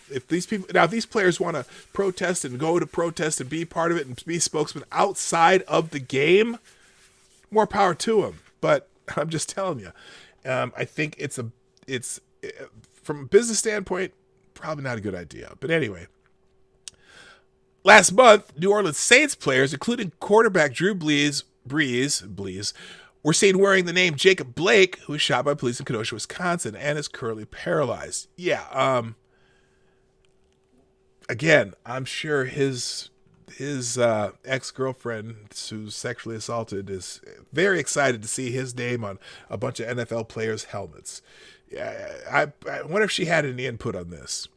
If these players want to protest and go to protest and be part of it and be spokesmen outside of the game, more power to them. But I'm just telling you, I think it's from a business standpoint, probably not a good idea. But anyway. Last month, New Orleans Saints players, including quarterback Drew Brees, were seen wearing the name Jacob Blake, who was shot by police in Kenosha, Wisconsin, and is currently paralyzed. Yeah, again, I'm sure his ex-girlfriend who's sexually assaulted is very excited to see his name on a bunch of NFL players' helmets. Yeah, I wonder if she had any input on this.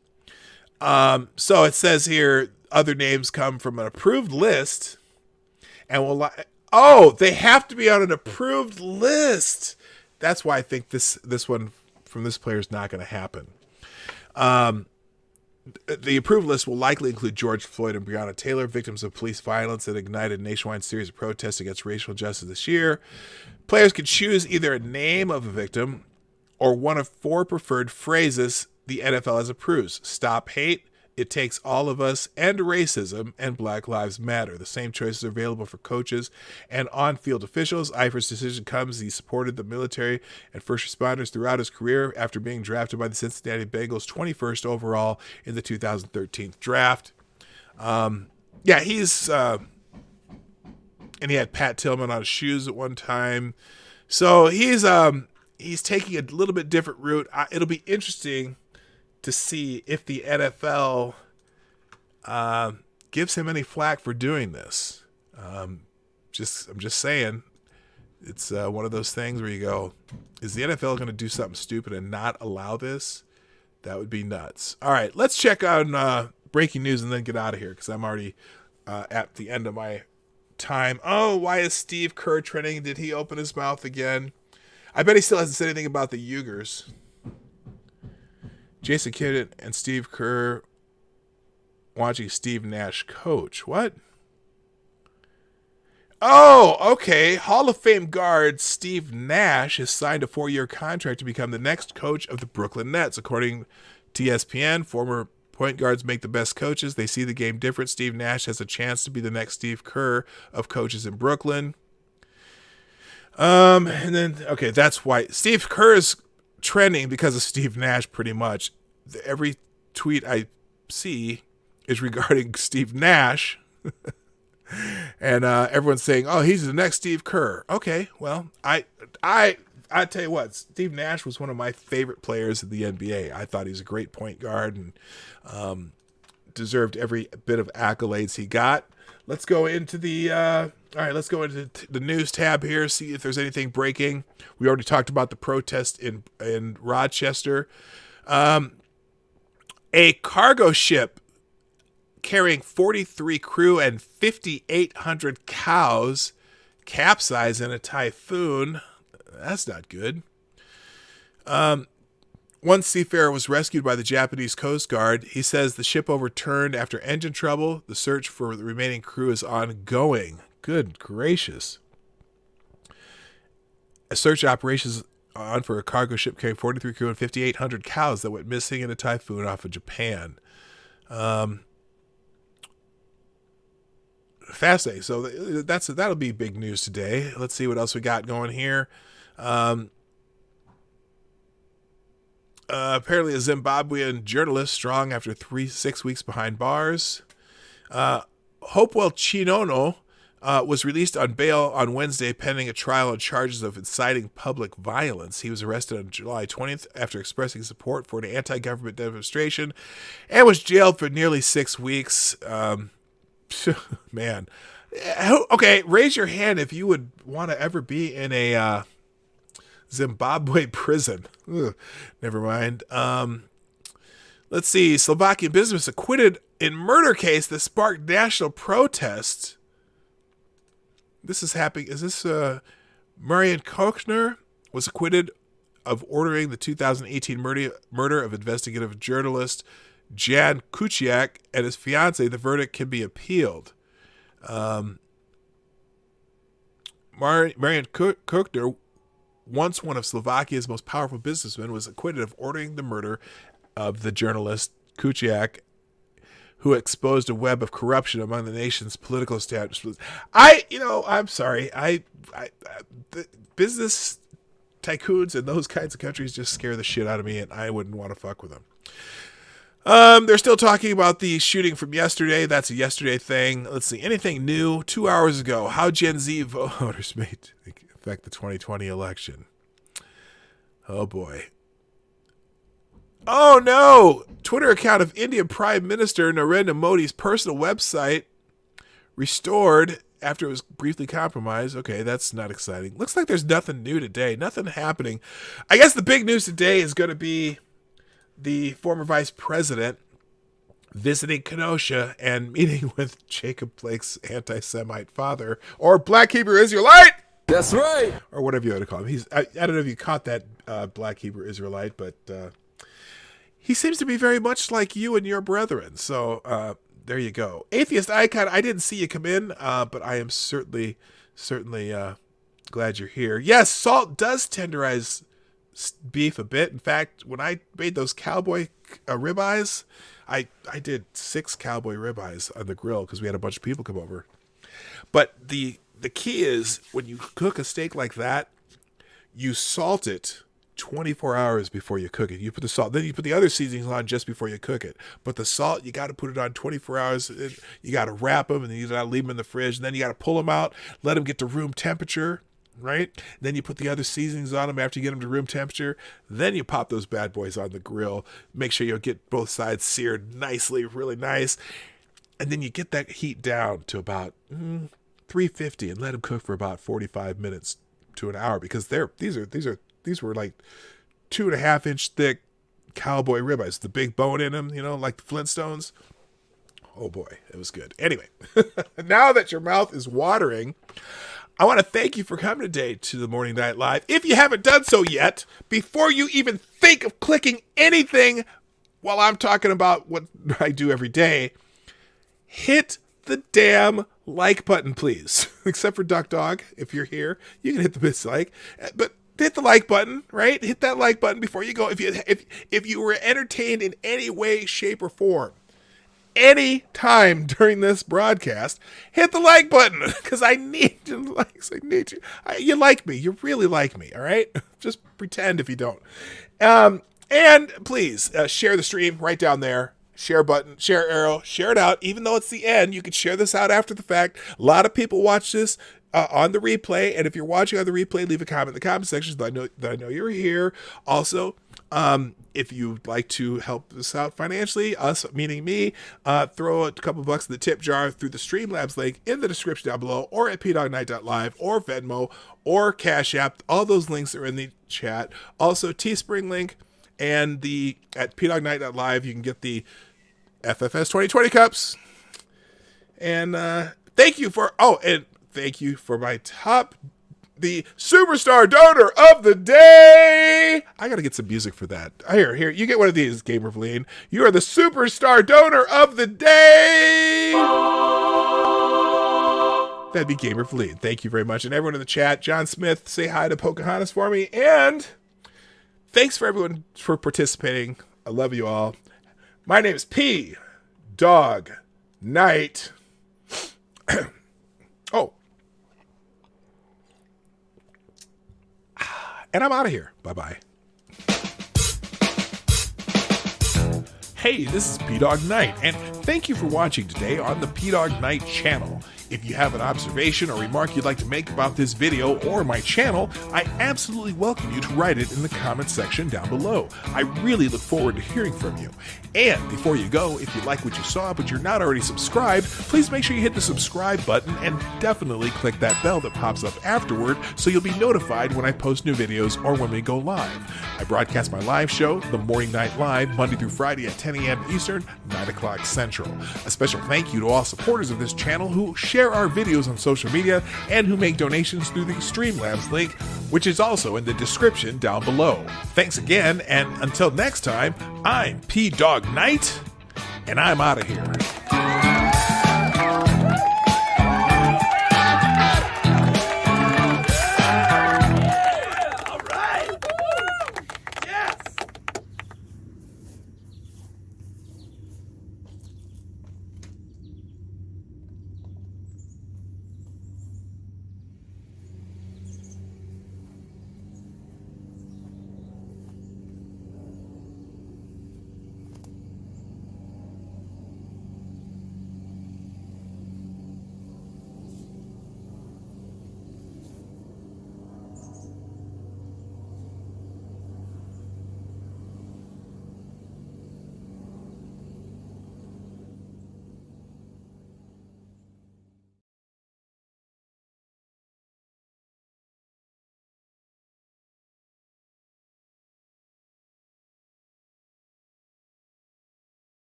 So it says here, other names come from an approved list and they have to be on an approved list. That's why I think this one from this player is not going to happen. The approved list will likely include George Floyd and Breonna Taylor, victims of police violence that ignited a nationwide series of protests against racial injustice this year. Players could choose either a name of a victim or one of 4 preferred phrases the NFL has approved. Stop hate, it takes all of us, and racism, and Black Lives Matter. The same choices are available for coaches and on-field officials. Eifers' decision comes as he supported the military and first responders throughout his career after being drafted by the Cincinnati Bengals 21st overall in the 2013 draft. He's... and he had Pat Tillman on his shoes at one time. So he's taking a little bit different route. It'll be interesting to see if the NFL gives him any flack for doing this. I'm just saying, it's one of those things where you go, is the NFL going to do something stupid and not allow this? That would be nuts. All right, let's check on breaking news and then get out of here because I'm already at the end of my time. Oh, why is Steve Kerr trending? Did he open his mouth again? I bet he still hasn't said anything about the Uyghurs. Jason Kidd and Steve Kerr watching Steve Nash coach. What? Oh, okay. Hall of Fame guard Steve Nash has signed a 4-year contract to become the next coach of the Brooklyn Nets. According to ESPN, former point guards make the best coaches. They see the game different. Steve Nash has a chance to be the next Steve Kerr of coaches in Brooklyn. And then, okay, that's why Steve Kerr is trending because of Steve Nash pretty much. Every tweet I see is regarding Steve Nash. And everyone's saying, oh, he's the next Steve Kerr. Okay, well, I tell you what, Steve Nash was one of my favorite players in the NBA. I thought he was a great point guard and deserved every bit of accolades he got. Let's go into the let's go into the news tab here, see if there's anything breaking. We already talked about the protest in Rochester. A cargo ship carrying 43 crew and 5,800 cows capsized in a typhoon. That's not good. One seafarer was rescued by the Japanese Coast Guard. He says the ship overturned after engine trouble. The search for the remaining crew is ongoing. Good gracious. A search operation is on for a cargo ship carrying 43 crew and 5,800 cows that went missing in a typhoon off of Japan. Fascinating. So that'll be big news today. Let's see what else we got going here. Apparently a Zimbabwean journalist strong after 6 weeks behind bars. Hopewell Chinono was released on bail on Wednesday pending a trial on charges of inciting public violence. He was arrested on July 20th after expressing support for an anti-government demonstration and was jailed for nearly 6 weeks. Man. Okay, raise your hand if you would want to ever be in a Zimbabwe prison. Ugh, never mind. Let's see. Slovakian businessman acquitted in murder case that sparked national protests. This is happening. Is this Marian Cochran was acquitted of ordering the 2018 murder of investigative journalist Jan Kuciak and his fiancée. The verdict can be appealed. Marian Kuchner, once one of Slovakia's most powerful businessmen, was acquitted of ordering the murder of the journalist Kuciak, who exposed a web of corruption among the nation's political establishments. I'm sorry. The business tycoons in those kinds of countries just scare the shit out of me, and I wouldn't want to fuck with them. They're still talking about the shooting from yesterday. That's a yesterday thing. Let's see. Anything new? 2 hours ago, how Gen Z voters may affect the 2020 election. Oh, boy. Oh, no. Twitter account of Indian Prime Minister Narendra Modi's personal website restored after it was briefly compromised. Okay, that's not exciting. Looks like there's nothing new today. Nothing happening. I guess the big news today is going to be the former vice president visiting Kenosha and meeting with Jacob Blake's anti-Semite father, or Black Hebrew Israelite. That's right. Or whatever you want to call him. I don't know if you caught that, Black Hebrew Israelite, but he seems to be very much like you and your brethren. So there you go. Atheist Icon, I didn't see you come in, but I am certainly glad you're here. Yes, salt does tenderize beef a bit. In fact, when I made those cowboy ribeyes, I did 6 cowboy ribeyes on the grill because we had a bunch of people come over. But the key is when you cook a steak like that, you salt it 24 hours before you cook it. You put the salt, then you put the other seasonings on just before you cook it. But the salt, you got to put it on 24 hours. You got to wrap them, and then you got to leave them in the fridge. And then you got to pull them out, let them get to room temperature, right? Then you put the other seasonings on them after you get them to room temperature. Then you pop those bad boys on the grill. Make sure you get both sides seared nicely, really nice. And then you get that heat down to about 350 and let them cook for about 45 minutes to an hour, because these were like 2.5-inch thick cowboy ribeyes, the big bone in them, like the Flintstones. Oh boy, it was good. Anyway, now that your mouth is watering, I want to thank you for coming today to the Morning Night Live. If you haven't done so yet, before you even think of clicking anything while I'm talking about what I do every day, hit the damn like button, please. Except for Duck Dog, if you're here, you can hit the dislike, but hit the like button, right? Hit that like button before you go. If you were entertained in any way, shape, or form, any time during this broadcast, hit the like button, because I need your likes. I need you. You like me. You really like me. All right. Just pretend if you don't. And please share the stream right down there. Share button, share arrow, share it out. Even though it's the end, you can share this out after the fact. A lot of people watch this on the replay, and if you're watching on the replay, leave a comment in the comment section so that I know you're here. Also, if you'd like to help us out financially, us meaning me, throw a couple bucks in the tip jar through the Streamlabs link in the description down below, or at PDawgKnight.live, or Venmo, or Cash App. All those links are in the chat. Also, Teespring link, and at PDawgKnight.live, you can get the FFS 2020 cups. And thank you for the superstar donor of the day. I gotta get some music for that. Here, you get one of these, Gamer Vleen. You are the superstar donor of the day. That'd be Gamer Vleen. Thank you very much. And everyone in the chat, John Smith, say hi to Pocahontas for me. And thanks for everyone for participating. I love you all. My name is PDawg Knight. Oh. And I'm out of here. Bye-bye. Hey, this is PDawg Knight, and thank you for watching today on the PDawg Knight channel. If you have an observation or remark you'd like to make about this video or my channel, I absolutely welcome you to write it in the comment section down below. I really look forward to hearing from you. And before you go, if you like what you saw but you're not already subscribed, please make sure you hit the subscribe button and definitely click that bell that pops up afterward so you'll be notified when I post new videos or when we go live. I broadcast my live show, The Morning Night Live, Monday through Friday at 10 a.m. Eastern, 9 o'clock Central. A special thank you to all supporters of this channel who share our videos on social media and who make donations through the Streamlabs link, which is also in the description down below. Thanks again, and until next time, I'm PDawg Knight, and I'm out of here.